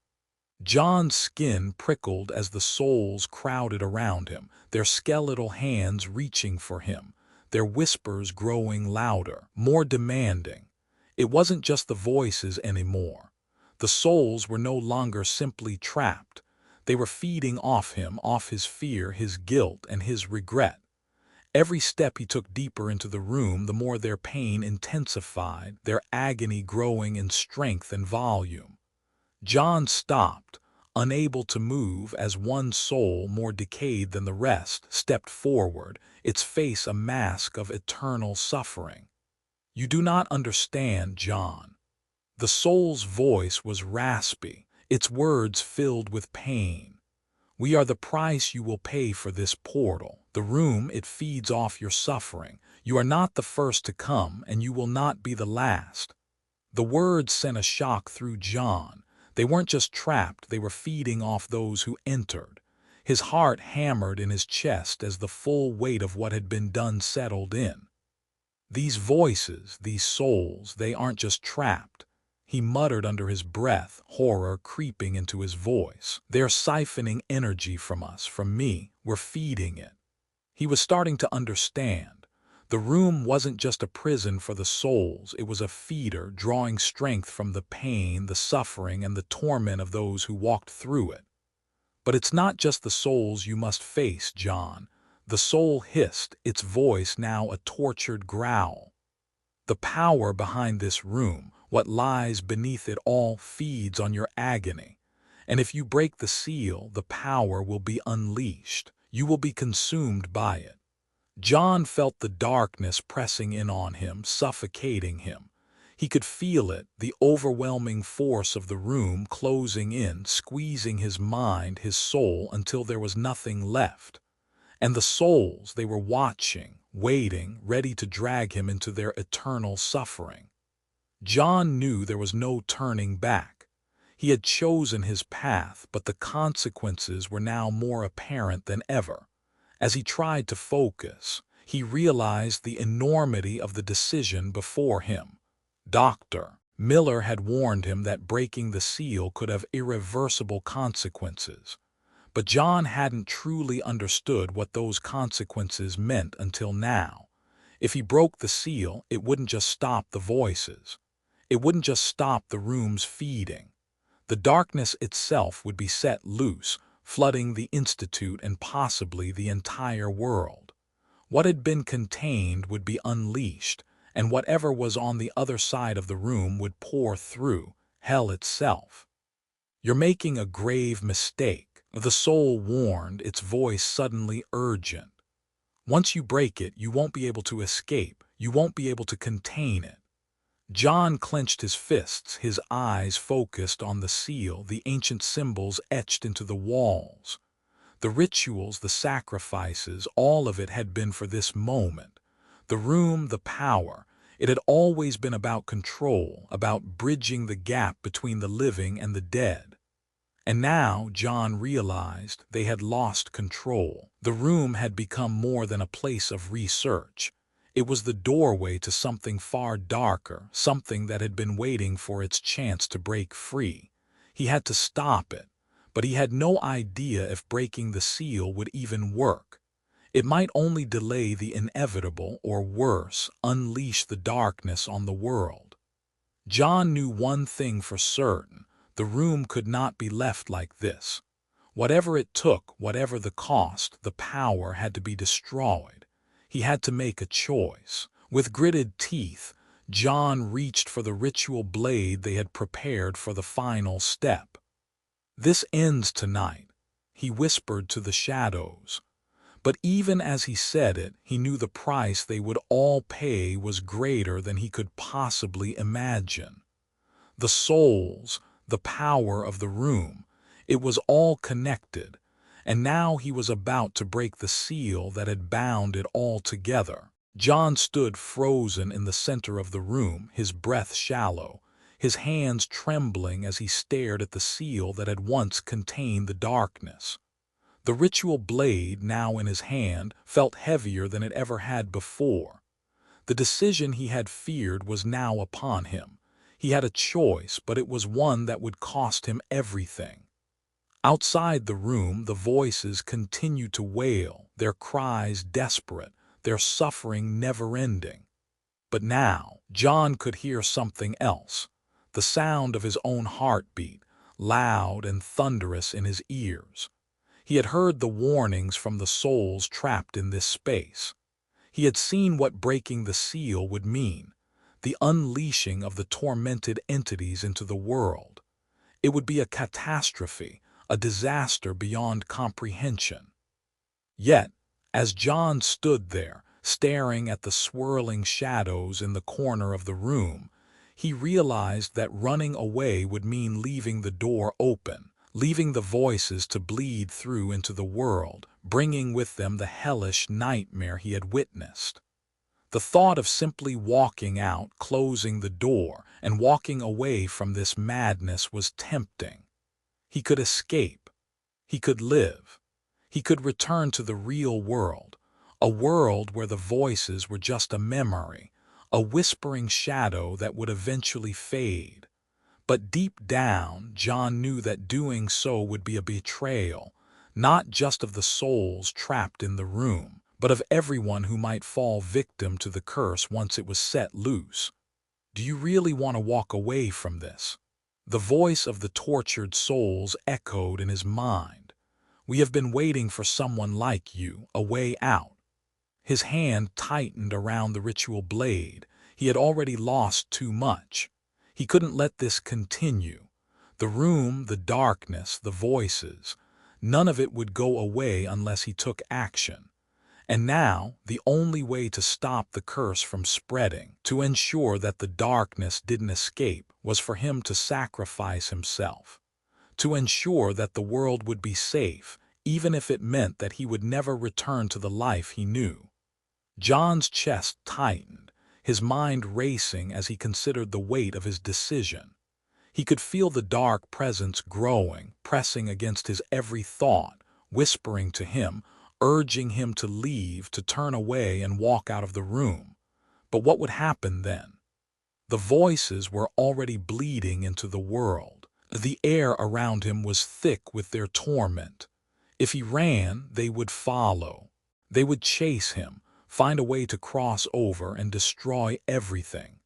John's skin prickled as the souls crowded around him, their skeletal hands reaching for him, their whispers growing louder, more demanding. It wasn't just the voices anymore. The souls were no longer simply trapped. They were feeding off him, off his fear, his guilt, and his regret. Every step he took deeper into the room, the more their pain intensified, their agony growing in strength and volume. John stopped, unable to move, as one soul, more decayed than the rest, stepped forward, its face a mask of eternal suffering. "You do not understand, John." The soul's voice was raspy, its words filled with pain. "We are the price you will pay for this portal. The room, it feeds off your suffering. You are not the first to come, and you will not be the last." The words sent a shock through John. They weren't just trapped, they were feeding off those who entered. His heart hammered in his chest as the full weight of what had been done settled in. "These voices, these souls, they aren't just trapped," he muttered under his breath, horror creeping into his voice. "They're siphoning energy from us, from me. We're feeding it." He was starting to understand. The room wasn't just a prison for the souls, it was a feeder, drawing strength from the pain, the suffering, and the torment of those who walked through it. "But it's not just the souls you must face, John." The soul hissed, its voice now a tortured growl. "The power behind this room, what lies beneath it all, feeds on your agony. And if you break the seal, the power will be unleashed. You will be consumed by it." John felt the darkness pressing in on him, suffocating him. He could feel it, the overwhelming force of the room closing in, squeezing his mind, his soul, until there was nothing left. And the souls, they were watching, waiting, ready to drag him into their eternal suffering. John knew there was no turning back. He had chosen his path, but the consequences were now more apparent than ever. As he tried to focus, he realized the enormity of the decision before him. Dr. Miller had warned him that breaking the seal could have irreversible consequences. But John hadn't truly understood what those consequences meant until now. If he broke the seal, it wouldn't just stop the voices. It wouldn't just stop the room's feeding. The darkness itself would be set loose, flooding the institute and possibly the entire world. What had been contained would be unleashed, and whatever was on the other side of the room would pour through hell itself. "You're making a grave mistake," the soul warned, its voice suddenly urgent. "Once you break it, you won't be able to escape. You won't be able to contain it." John clenched his fists, his eyes focused on the seal, the ancient symbols etched into the walls. The rituals, the sacrifices, all of it had been for this moment. The room, the power, it had always been about control, about bridging the gap between the living and the dead. And now, John realized, they had lost control. The room had become more than a place of research. It was the doorway to something far darker, something that had been waiting for its chance to break free. He had to stop it, but he had no idea if breaking the seal would even work. It might only delay the inevitable, or worse, unleash the darkness on the world. John knew one thing for certain: the room could not be left like this. Whatever it took, whatever the cost, the power had to be destroyed. He had to make a choice. With gritted teeth, John reached for the ritual blade they had prepared for the final step. "This ends tonight," he whispered to the shadows. But even as he said it, he knew the price they would all pay was greater than he could possibly imagine. The souls, the power of the room, it was all connected, and now he was about to break the seal that had bound it all together. John stood frozen in the center of the room, his breath shallow, his hands trembling as he stared at the seal that had once contained the darkness. The ritual blade, now in his hand, felt heavier than it ever had before. The decision he had feared was now upon him. He had a choice, but it was one that would cost him everything. Outside the room, the voices continued to wail, their cries desperate, their suffering never-ending. But now, John could hear something else, the sound of his own heartbeat, loud and thunderous in his ears. He had heard the warnings from the souls trapped in this space. He had seen what breaking the seal would mean, the unleashing of the tormented entities into the world. It would be a catastrophe, a disaster beyond comprehension. Yet, as John stood there, staring at the swirling shadows in the corner of the room, he realized that running away would mean leaving the door open, leaving the voices to bleed through into the world, bringing with them the hellish nightmare he had witnessed. The thought of simply walking out, closing the door, and walking away from this madness was tempting. He could escape. He could live. He could return to the real world, a world where the voices were just a memory, a whispering shadow that would eventually fade. But deep down, John knew that doing so would be a betrayal, not just of the souls trapped in the room, but of everyone who might fall victim to the curse once it was set loose. "Do you really want to walk away from this?" The voice of the tortured souls echoed in his mind. "We have been waiting for someone like you, a way out." His hand tightened around the ritual blade. He had already lost too much. He couldn't let this continue. The room, the darkness, the voices, none of it would go away unless he took action. And now, the only way to stop the curse from spreading, to ensure that the darkness didn't escape, was for him to sacrifice himself. To ensure that the world would be safe, even if it meant that he would never return to the life he knew. John's chest tightened, his mind racing as he considered the weight of his decision. He could feel the dark presence growing, pressing against his every thought, whispering to him, urging him to leave, to turn away and walk out of the room. But what would happen then? The voices were already bleeding into the world. The air around him was thick with their torment. If he ran, they would follow. They would chase him, find a way to cross over and destroy everything.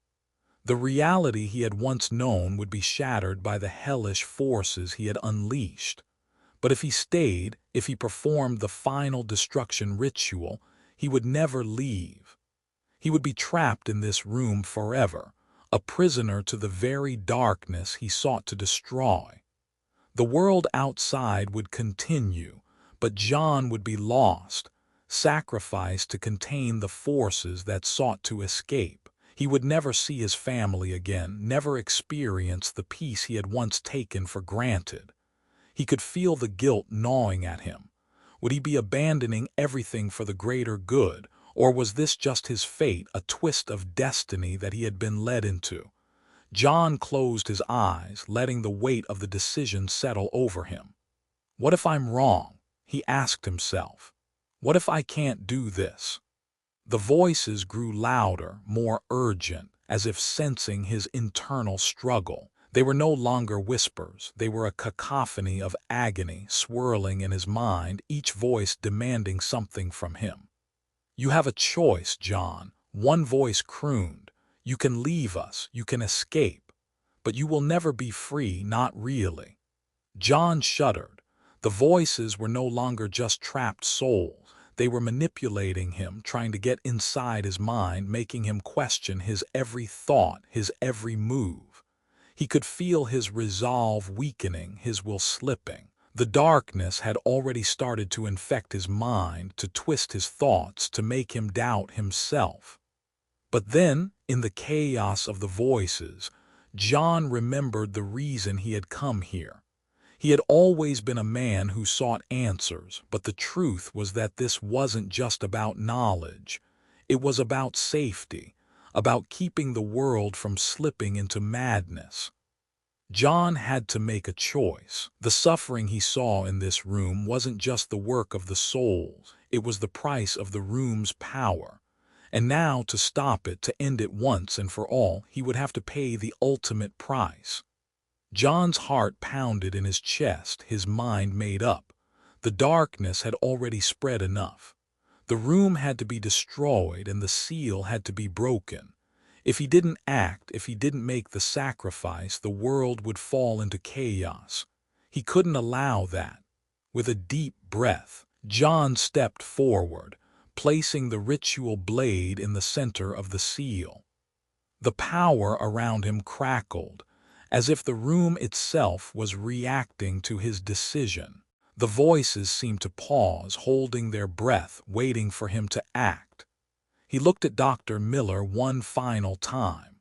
The reality he had once known would be shattered by the hellish forces he had unleashed. But if he stayed, if he performed the final destruction ritual, he would never leave. He would be trapped in this room forever, a prisoner to the very darkness he sought to destroy. The world outside would continue, but John would be lost, sacrificed to contain the forces that sought to escape. He would never see his family again, never experience the peace he had once taken for granted. He could feel the guilt gnawing at him. Would he be abandoning everything for the greater good, or was this just his fate, a twist of destiny that he had been led into? John closed his eyes, letting the weight of the decision settle over him. What if I'm wrong? He asked himself. What if I can't do this? The voices grew louder, more urgent, as if sensing his internal struggle. They were no longer whispers. They were a cacophony of agony swirling in his mind, each voice demanding something from him. You have a choice, John. One voice crooned. You can leave us, you can escape, but you will never be free, not really. John shuddered. The voices were no longer just trapped souls. They were manipulating him, trying to get inside his mind, making him question his every thought, his every move. He could feel his resolve weakening, his will slipping. The darkness had already started to infect his mind, to twist his thoughts, to make him doubt himself. But then, in the chaos of the voices, John remembered the reason he had come here. He had always been a man who sought answers, but the truth was that this wasn't just about knowledge. It was about safety, about keeping the world from slipping into madness. John had to make a choice. The suffering he saw in this room wasn't just the work of the souls, it was the price of the room's power. And now, to stop it, to end it once and for all, he would have to pay the ultimate price. John's heart pounded in his chest, his mind made up. The darkness had already spread enough. The room had to be destroyed and the seal had to be broken. If he didn't act, if he didn't make the sacrifice, the world would fall into chaos. He couldn't allow that. With a deep breath, John stepped forward, placing the ritual blade in the center of the seal. The power around him crackled, as if the room itself was reacting to his decision. The voices seemed to pause, holding their breath, waiting for him to act. He looked at Dr. Miller one final time.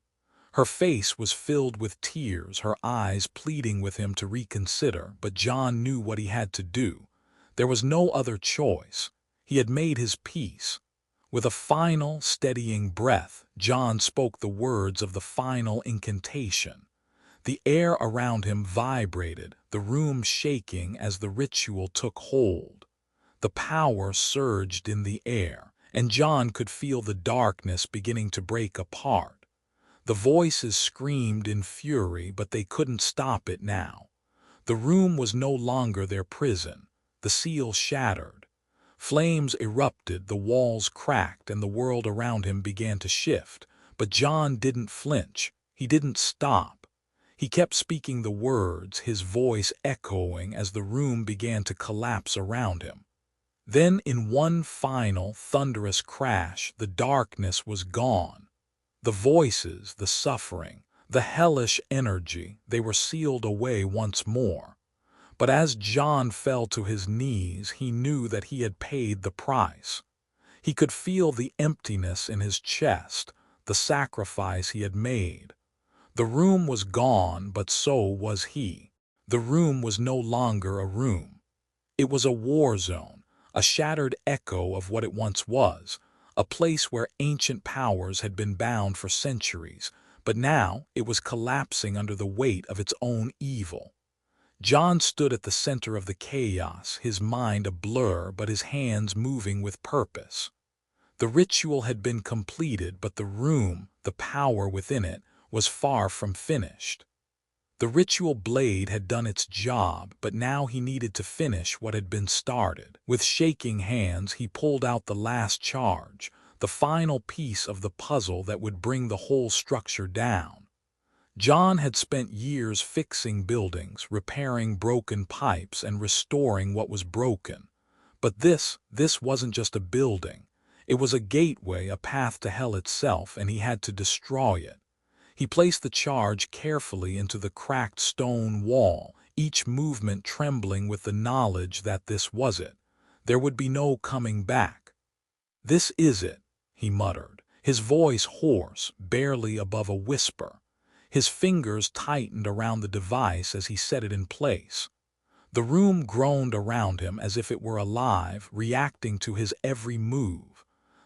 Her face was filled with tears, her eyes pleading with him to reconsider, but John knew what he had to do. There was no other choice. He had made his peace. With a final, steadying breath, John spoke the words of the final incantation. The air around him vibrated, the room shaking as the ritual took hold. The power surged in the air, and John could feel the darkness beginning to break apart. The voices screamed in fury, but they couldn't stop it now. The room was no longer their prison. The seal shattered. Flames erupted, the walls cracked, and the world around him began to shift. But John didn't flinch. He didn't stop. He kept speaking the words, his voice echoing as the room began to collapse around him. Then, in one final, thunderous crash, the darkness was gone. The voices, the suffering, the hellish energy, they were sealed away once more. But as John fell to his knees, he knew that he had paid the price. He could feel the emptiness in his chest, the sacrifice he had made. The room was gone, but so was he. The room was no longer a room. It was a war zone, a shattered echo of what it once was, a place where ancient powers had been bound for centuries, but now it was collapsing under the weight of its own evil. John stood at the center of the chaos, his mind a blur but his hands moving with purpose. The ritual had been completed, but the room, the power within it, was far from finished. The ritual blade had done its job, but now he needed to finish what had been started. With shaking hands, he pulled out the last charge, the final piece of the puzzle that would bring the whole structure down. John had spent years fixing buildings, repairing broken pipes, and restoring what was broken. But this wasn't just a building. It was a gateway, a path to hell itself, and he had to destroy it. He placed the charge carefully into the cracked stone wall, each movement trembling with the knowledge that this was it. There would be no coming back. "This is it," he muttered, his voice hoarse, barely above a whisper. His fingers tightened around the device as he set it in place. The room groaned around him as if it were alive, reacting to his every move.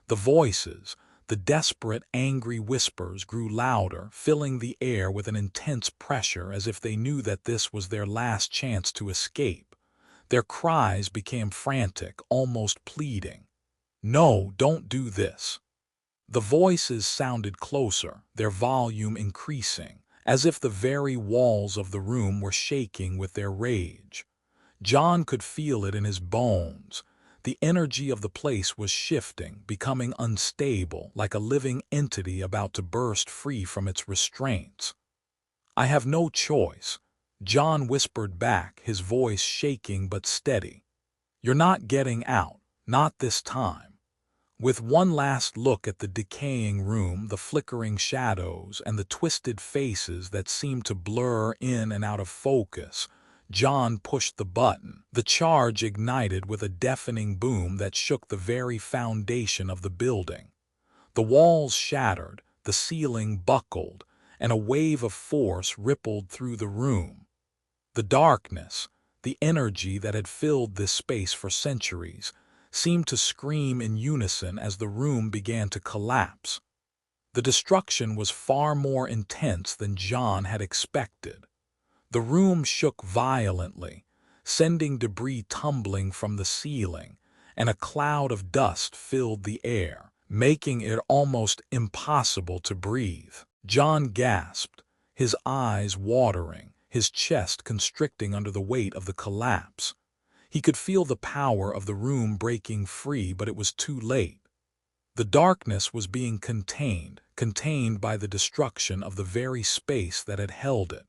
The voices, the desperate, angry whispers, grew louder, filling the air with an intense pressure as if they knew that this was their last chance to escape. Their cries became frantic, almost pleading. "No, don't do this." The voices sounded closer, their volume increasing, as if the very walls of the room were shaking with their rage. John could feel it in his bones. The energy of the place was shifting, becoming unstable, like a living entity about to burst free from its restraints. "I have no choice," John whispered back, his voice shaking but steady. "You're not getting out, not this time." With one last look at the decaying room, the flickering shadows, and the twisted faces that seemed to blur in and out of focus, John pushed the button. The charge ignited with a deafening boom that shook the very foundation of the building. The walls shattered, the ceiling buckled, and a wave of force rippled through the room. The darkness, the energy that had filled this space for centuries, seemed to scream in unison as the room began to collapse. The destruction was far more intense than John had expected. The room shook violently, sending debris tumbling from the ceiling, and a cloud of dust filled the air, making it almost impossible to breathe. John gasped, his eyes watering, his chest constricting under the weight of the collapse. He could feel the power of the room breaking free, but it was too late. The darkness was being contained by the destruction of the very space that had held it.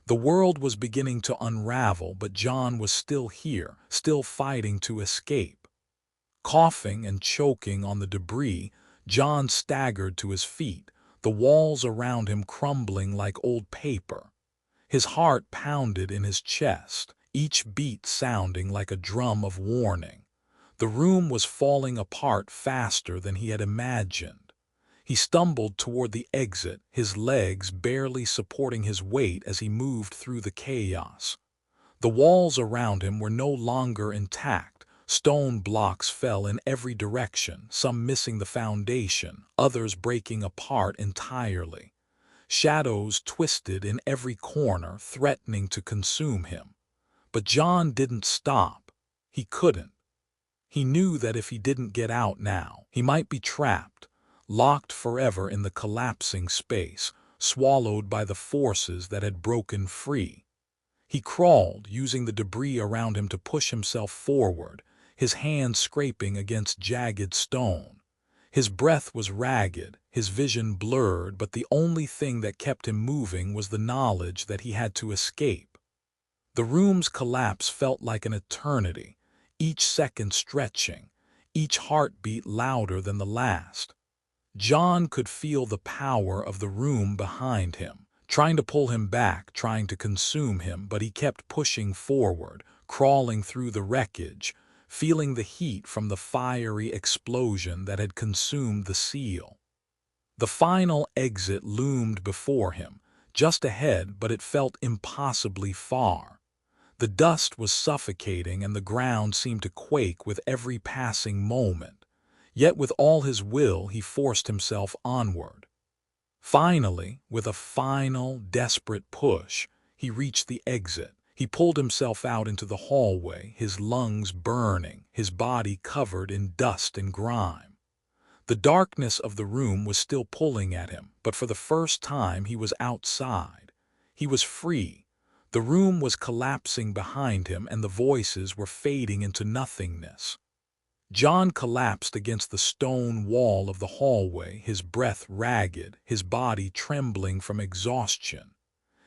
The world was beginning to unravel, but John was still here, still fighting to escape. Coughing and choking on the debris, John staggered to his feet, the walls around him crumbling like old paper. His heart pounded in his chest, each beat sounding like a drum of warning. The room was falling apart faster than he had imagined. He stumbled toward the exit, his legs barely supporting his weight as he moved through the chaos. The walls around him were no longer intact. Stone blocks fell in every direction, some missing the foundation, others breaking apart entirely. Shadows twisted in every corner, threatening to consume him. But John didn't stop. He couldn't. He knew that if he didn't get out now, he might be trapped, locked forever in the collapsing space, swallowed by the forces that had broken free. He crawled, using the debris around him to push himself forward, his hands scraping against jagged stone. His breath was ragged, his vision blurred, but the only thing that kept him moving was the knowledge that he had to escape. The room's collapse felt like an eternity, each second stretching, each heartbeat louder than the last. John could feel the power of the room behind him, trying to pull him back, trying to consume him, but he kept pushing forward, crawling through the wreckage, feeling the heat from the fiery explosion that had consumed the seal. The final exit loomed before him, just ahead, but it felt impossibly far. The dust was suffocating and the ground seemed to quake with every passing moment. Yet with all his will he forced himself onward. Finally, with a final, desperate push, he reached the exit. He pulled himself out into the hallway, his lungs burning, his body covered in dust and grime. The darkness of the room was still pulling at him, but for the first time he was outside. He was free, The room was collapsing behind him and the voices were fading into nothingness. John collapsed against the stone wall of the hallway, his breath ragged, his body trembling from exhaustion.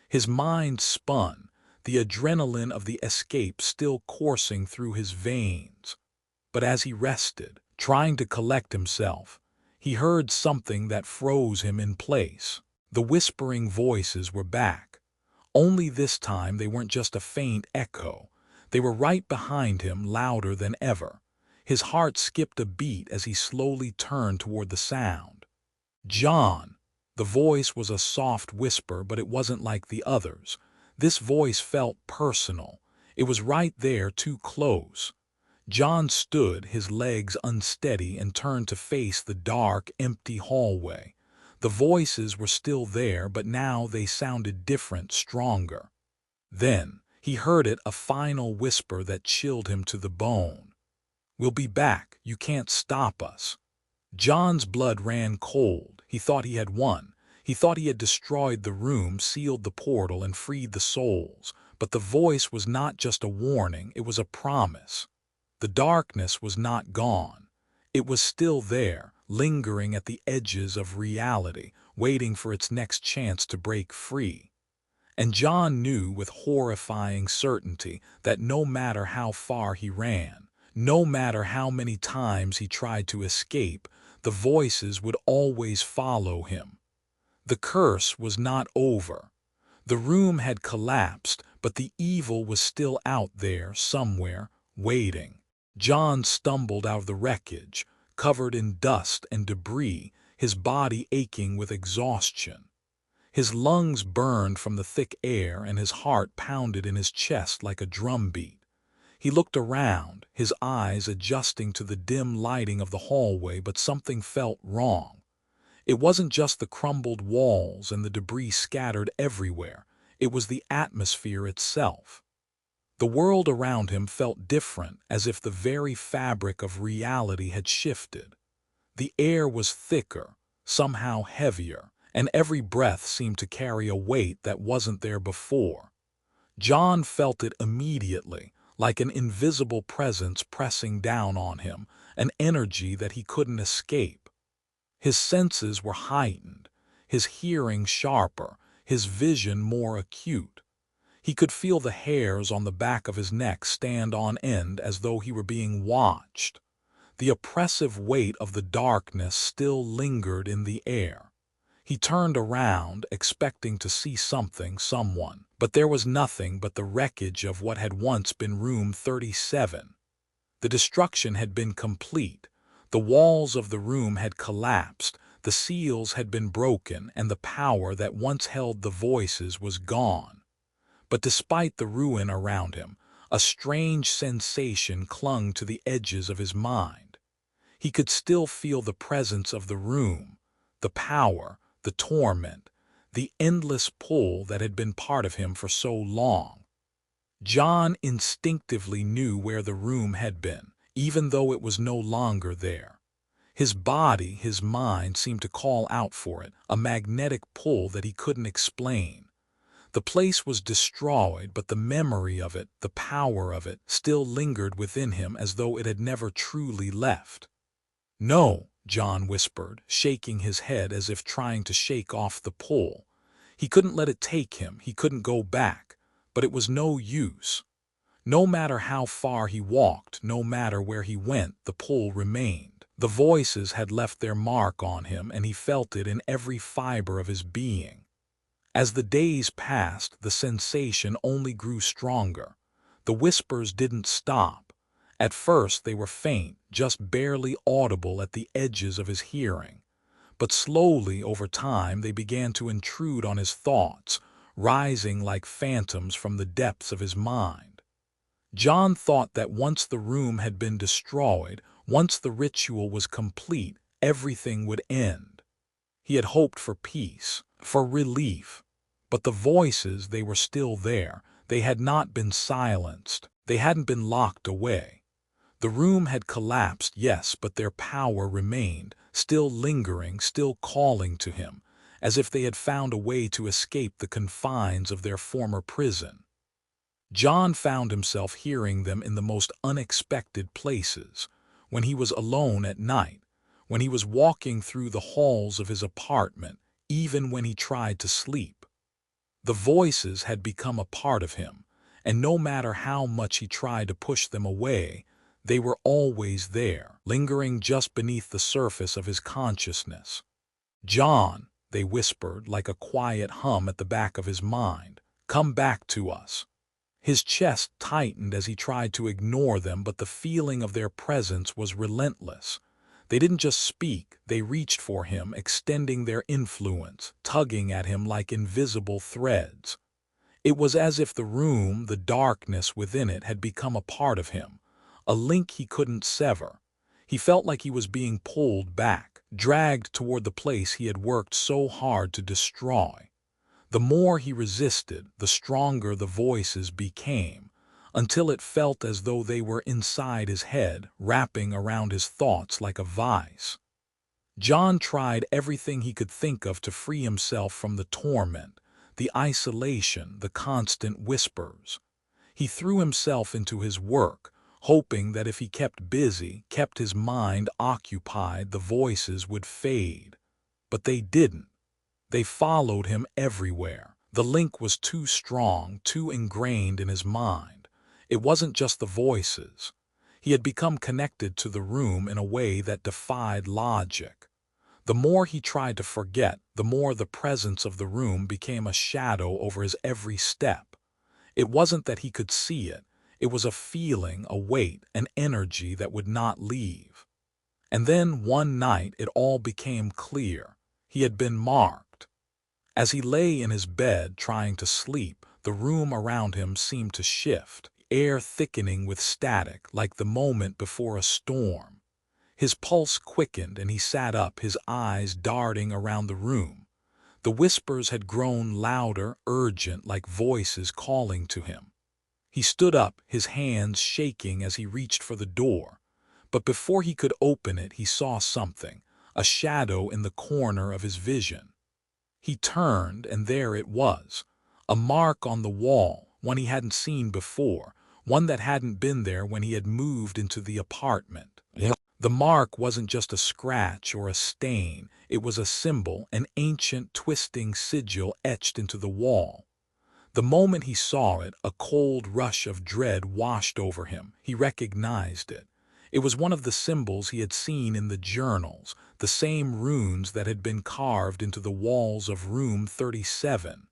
His mind spun, the adrenaline of the escape still coursing through his veins. But as he rested, trying to collect himself, he heard something that froze him in place. The whispering voices were back. Only this time they weren't just a faint echo. They were right behind him, louder than ever. His heart skipped a beat as he slowly turned toward the sound. "John!" The voice was a soft whisper, but it wasn't like the others. This voice felt personal. It was right there, too close. John stood, his legs unsteady, and turned to face the dark, empty hallway. The voices were still there, but now they sounded different, stronger. Then he heard it, a final whisper that chilled him to the bone. "We'll be back. You can't stop us." John's blood ran cold. He thought he had won. He thought he had destroyed the room, sealed the portal, and freed the souls. But the voice was not just a warning, it was a promise. The darkness was not gone. It was still there, lingering at the edges of reality, waiting for its next chance to break free. And John knew with horrifying certainty that no matter how far he ran, no matter how many times he tried to escape, the voices would always follow him. The curse was not over. The room had collapsed, but the evil was still out there somewhere, waiting. John stumbled out of the wreckage, covered in dust and debris, his body aching with exhaustion. His lungs burned from the thick air and his heart pounded in his chest like a drumbeat. He looked around, his eyes adjusting to the dim lighting of the hallway, but something felt wrong. It wasn't just the crumbled walls and the debris scattered everywhere. It was the atmosphere itself. The world around him felt different, as if the very fabric of reality had shifted. The air was thicker, somehow heavier, and every breath seemed to carry a weight that wasn't there before. John felt it immediately, like an invisible presence pressing down on him, an energy that he couldn't escape. His senses were heightened, his hearing sharper, his vision more acute. He could feel the hairs on the back of his neck stand on end as though he were being watched. The oppressive weight of the darkness still lingered in the air. He turned around, expecting to see something, someone, but there was nothing but the wreckage of what had once been room 37. The destruction had been complete. The walls of the room had collapsed, the seals had been broken, and the power that once held the voices was gone. But despite the ruin around him, a strange sensation clung to the edges of his mind. He could still feel the presence of the room, the power, the torment, the endless pull that had been part of him for so long. John instinctively knew where the room had been, even though it was no longer there. His body, his mind seemed to call out for it, a magnetic pull that he couldn't explain. The place was destroyed, but the memory of it, the power of it, still lingered within him as though it had never truly left. "No," John whispered, shaking his head as if trying to shake off the pull. He couldn't let it take him, he couldn't go back, but it was no use. No matter how far he walked, no matter where he went, the pull remained. The voices had left their mark on him, and he felt it in every fiber of his being. As the days passed, the sensation only grew stronger. The whispers didn't stop. At first they were faint, just barely audible at the edges of his hearing. But slowly, over time, they began to intrude on his thoughts, rising like phantoms from the depths of his mind. John thought that once the room had been destroyed, once the ritual was complete, everything would end. He had hoped for peace, for relief. But the voices, they were still there. They had not been silenced. They hadn't been locked away. The room had collapsed, yes, but their power remained, still lingering, still calling to him, as if they had found a way to escape the confines of their former prison. John found himself hearing them in the most unexpected places, when he was alone at night, when he was walking through the halls of his apartment, even when he tried to sleep. The voices had become a part of him, and no matter how much he tried to push them away, they were always there, lingering just beneath the surface of his consciousness. "John," they whispered like a quiet hum at the back of his mind, "come back to us." His chest tightened as he tried to ignore them, but the feeling of their presence was relentless. They didn't just speak, they reached for him, extending their influence, tugging at him like invisible threads. It was as if the room, the darkness within it, had become a part of him, a link he couldn't sever. He felt like he was being pulled back, dragged toward the place he had worked so hard to destroy. The more he resisted, the stronger the voices became, until it felt as though they were inside his head, wrapping around his thoughts like a vice. John tried everything he could think of to free himself from the torment, the isolation, the constant whispers. He threw himself into his work, hoping that if he kept busy, kept his mind occupied, the voices would fade. But they didn't. They followed him everywhere. The link was too strong, too ingrained in his mind. It wasn't just the voices. He had become connected to the room in a way that defied logic. The more he tried to forget, the more the presence of the room became a shadow over his every step. It wasn't that he could see it. It was a feeling, a weight, an energy that would not leave. And then one night it all became clear. He had been marked. As he lay in his bed trying to sleep, the room around him seemed to shift, air thickening with static like the moment before a storm. His pulse quickened and he sat up, his eyes darting around the room. The whispers had grown louder, urgent, like voices calling to him. He stood up, his hands shaking as he reached for the door. But before he could open it, he saw something, a shadow in the corner of his vision. He turned, and there it was, a mark on the wall, one he hadn't seen before, one that hadn't been there when he had moved into the apartment. The mark wasn't just a scratch or a stain, it was a symbol, an ancient, twisting sigil etched into the wall. The moment he saw it, a cold rush of dread washed over him. He recognized it. It was one of the symbols he had seen in the journals, the same runes that had been carved into the walls of room 37.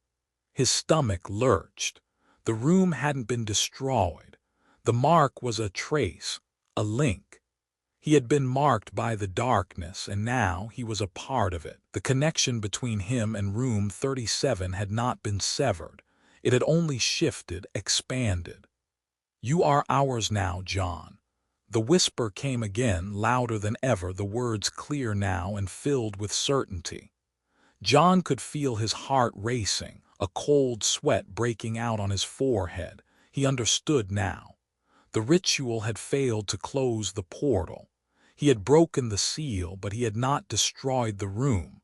His stomach lurched. The room hadn't been destroyed. The mark was a trace, a link. He had been marked by the darkness, and now he was a part of it. The connection between him and room 37 had not been severed. It had only shifted, expanded. "You are ours now, John." The whisper came again, louder than ever, the words clear now and filled with certainty. John could feel his heart racing, a cold sweat breaking out on his forehead. He understood now. The ritual had failed to close the portal. He had broken the seal, but he had not destroyed the room.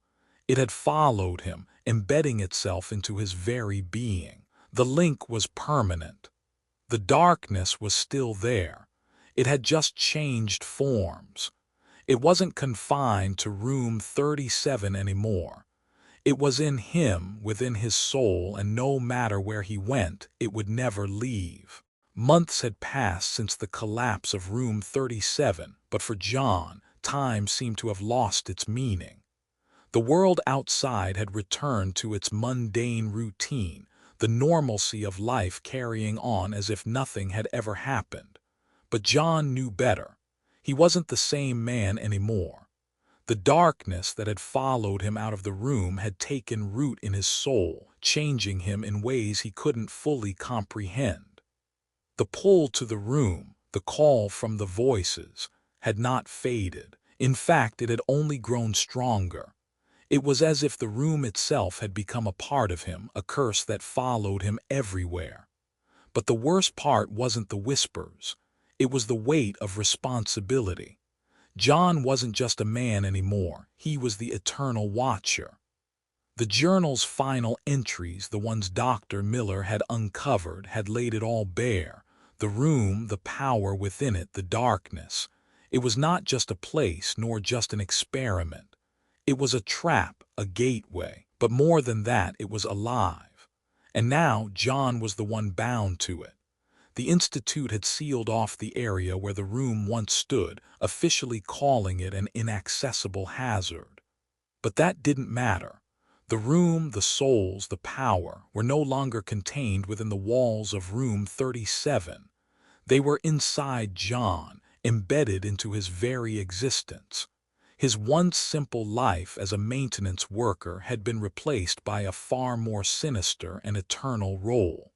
It had followed him, embedding itself into his very being. The link was permanent. The darkness was still there. It had just changed forms. It wasn't confined to room 37 anymore. It was in him, within his soul, and no matter where he went, it would never leave. Months had passed since the collapse of room 37, but for John, time seemed to have lost its meaning. The world outside had returned to its mundane routine, the normalcy of life carrying on as if nothing had ever happened. But John knew better. He wasn't the same man anymore. The darkness that had followed him out of the room had taken root in his soul, changing him in ways he couldn't fully comprehend. The pull to the room, the call from the voices, had not faded. In fact, it had only grown stronger. It was as if the room itself had become a part of him, a curse that followed him everywhere. But the worst part wasn't the whispers. It was the weight of responsibility. John wasn't just a man anymore. He was the eternal watcher. The journal's final entries, the ones Dr. Miller had uncovered, had laid it all bare. The room, the power within it, the darkness. It was not just a place, nor just an experiment. It was a trap, a gateway. But more than that, it was alive. And now John was the one bound to it. The Institute had sealed off the area where the room once stood, officially calling it an inaccessible hazard. But that didn't matter. The room, the souls, the power were no longer contained within the walls of room 37. They were inside John, embedded into his very existence. His once simple life as a maintenance worker had been replaced by a far more sinister and eternal role.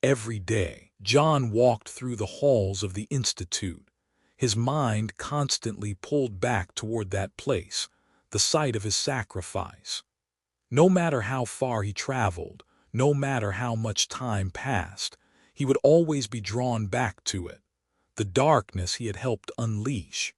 Every day, John walked through the halls of the Institute, his mind constantly pulled back toward that place, the site of his sacrifice. No matter how far he traveled, no matter how much time passed, he would always be drawn back to it, the darkness he had helped unleash.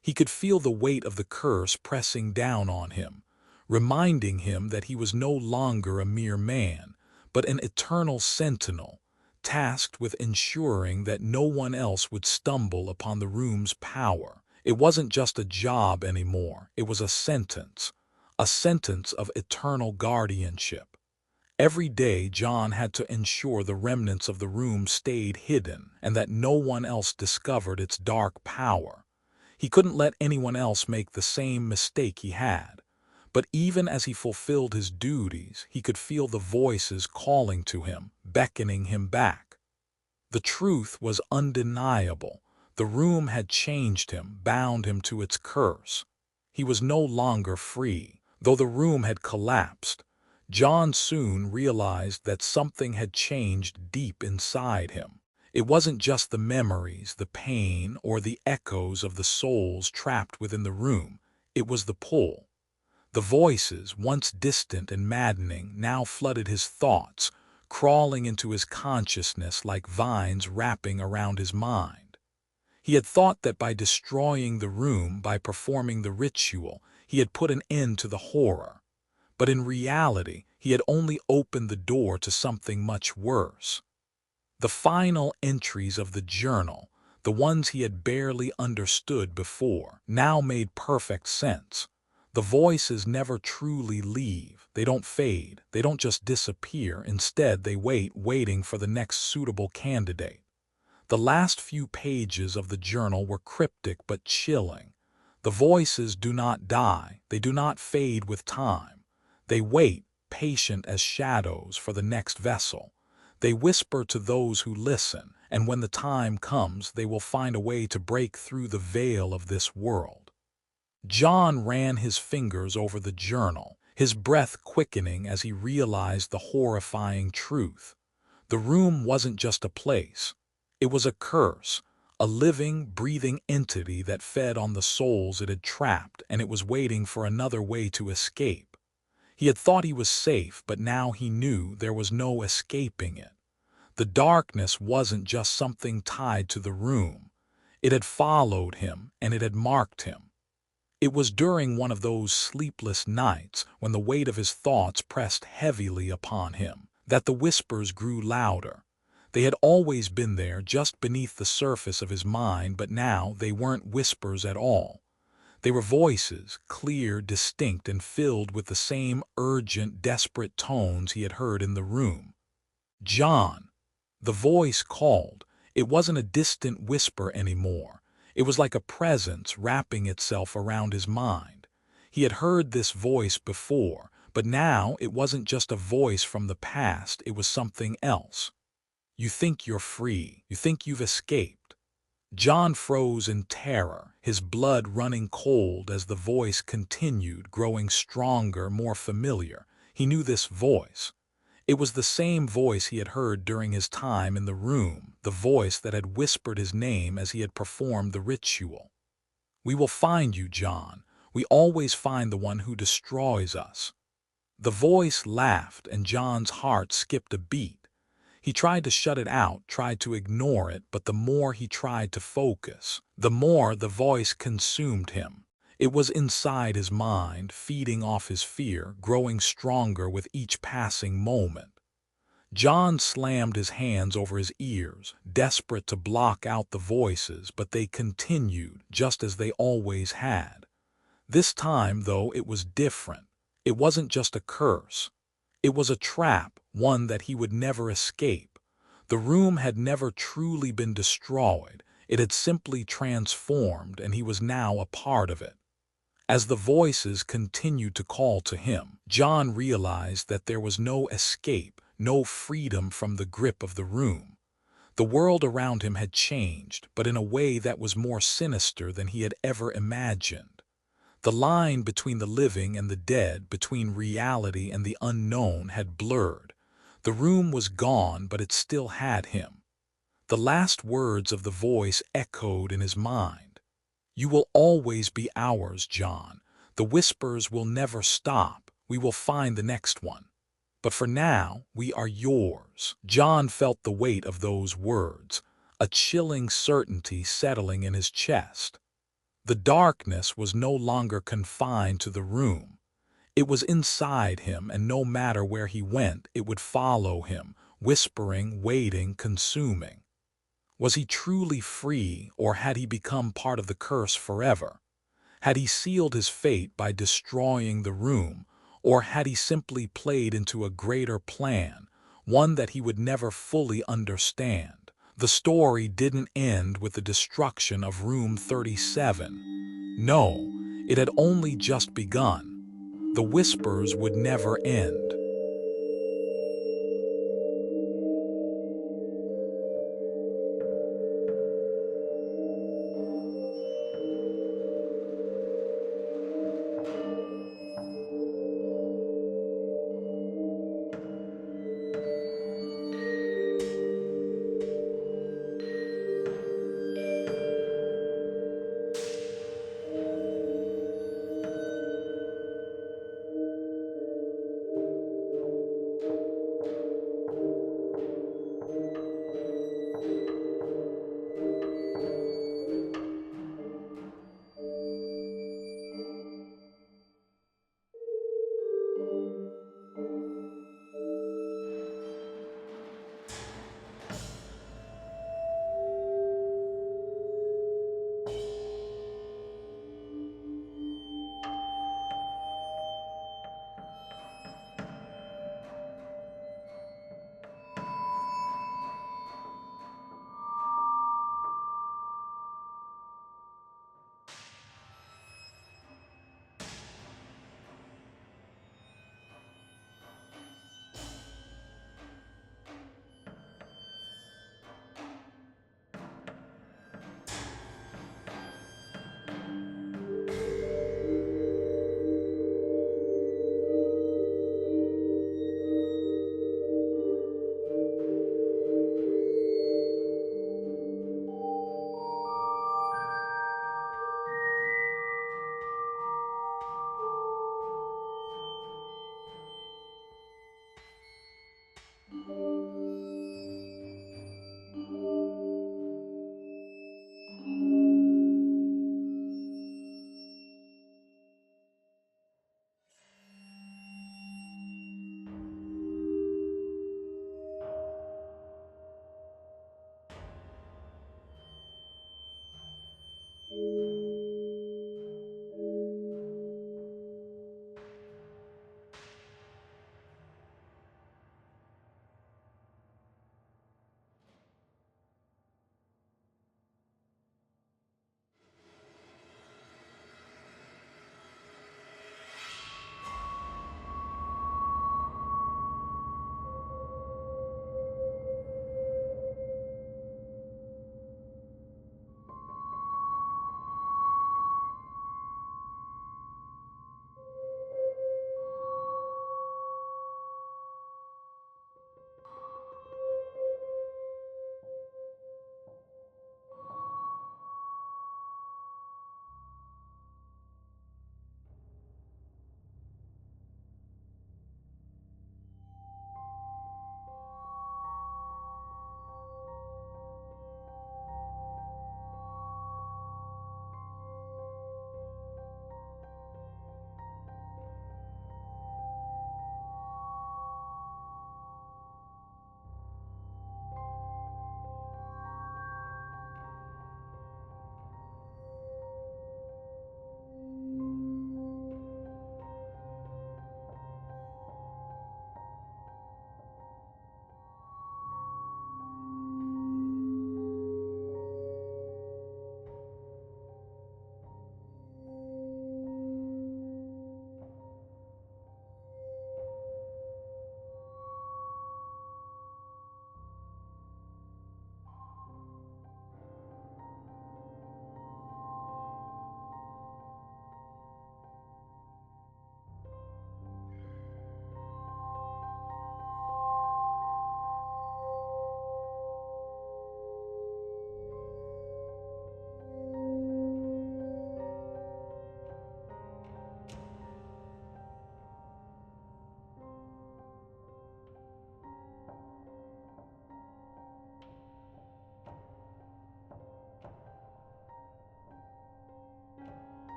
He could feel the weight of the curse pressing down on him, reminding him that he was no longer a mere man, but an eternal sentinel, tasked with ensuring that no one else would stumble upon the room's power. It wasn't just a job anymore, it was a sentence of eternal guardianship. Every day John had to ensure the remnants of the room stayed hidden and that no one else discovered its dark power. He couldn't let anyone else make the same mistake he had. But even as he fulfilled his duties, he could feel the voices calling to him, beckoning him back. The truth was undeniable. The room had changed him, bound him to its curse. He was no longer free. Though the room had collapsed, John soon realized that something had changed deep inside him. It wasn't just the memories, the pain, or the echoes of the souls trapped within the room. It was the pull. The voices, once distant and maddening, now flooded his thoughts, crawling into his consciousness like vines wrapping around his mind. He had thought that by destroying the room, by performing the ritual, he had put an end to the horror. But in reality, he had only opened the door to something much worse. The final entries of the journal, the ones he had barely understood before, now made perfect sense. The voices never truly leave. They don't fade. They don't just disappear. Instead, they waiting for the next suitable candidate. The last few pages of the journal were cryptic but chilling. The voices do not die. They do not fade with time. They wait, patient as shadows, for the next vessel. They whisper to those who listen, and when the time comes, they will find a way to break through the veil of this world. John ran his fingers over the journal, his breath quickening as he realized the horrifying truth. The room wasn't just a place. It was a curse, a living, breathing entity that fed on the souls it had trapped, and it was waiting for another way to escape. He had thought he was safe, but now he knew there was no escaping it. The darkness wasn't just something tied to the room. It had followed him, and it had marked him. It was during one of those sleepless nights, when the weight of his thoughts pressed heavily upon him, that the whispers grew louder. They had always been there, just beneath the surface of his mind, but now they weren't whispers at all. They were voices, clear, distinct, and filled with the same urgent, desperate tones he had heard in the room. John. The voice called. It wasn't a distant whisper anymore. It was like a presence wrapping itself around his mind. He had heard this voice before, but now it wasn't just a voice from the past, it was something else. You think you're free. You think you've escaped. John froze in terror, his blood running cold as the voice continued, growing stronger, more familiar. He knew this voice. It was the same voice he had heard during his time in the room, the voice that had whispered his name as he had performed the ritual. We will find you, John. We always find the one who destroys us. The voice laughed, and John's heart skipped a beat. He tried to shut it out, tried to ignore it, but the more he tried to focus, the more the voice consumed him. It was inside his mind, feeding off his fear, growing stronger with each passing moment. John slammed his hands over his ears, desperate to block out the voices, but they continued, just as they always had. This time, though, it was different. It wasn't just a curse. It was a trap, one that he would never escape. The room had never truly been destroyed. It had simply transformed, and he was now a part of it. As the voices continued to call to him, John realized that there was no escape, no freedom from the grip of the room. The world around him had changed, but in a way that was more sinister than he had ever imagined. The line between the living and the dead, between reality and the unknown, had blurred. The room was gone, but it still had him. The last words of the voice echoed in his mind. "You will always be ours, John. The whispers will never stop. We will find the next one. But for now, we are yours." John felt the weight of those words, a chilling certainty settling in his chest. The darkness was no longer confined to the room. It was inside him, and no matter where he went, it would follow him, whispering, waiting, consuming. Was he truly free, or had he become part of the curse forever? Had he sealed his fate by destroying the room, or had he simply played into a greater plan, one that he would never fully understand? The story didn't end with the destruction of Room 37. No, it had only just begun. The whispers would never end.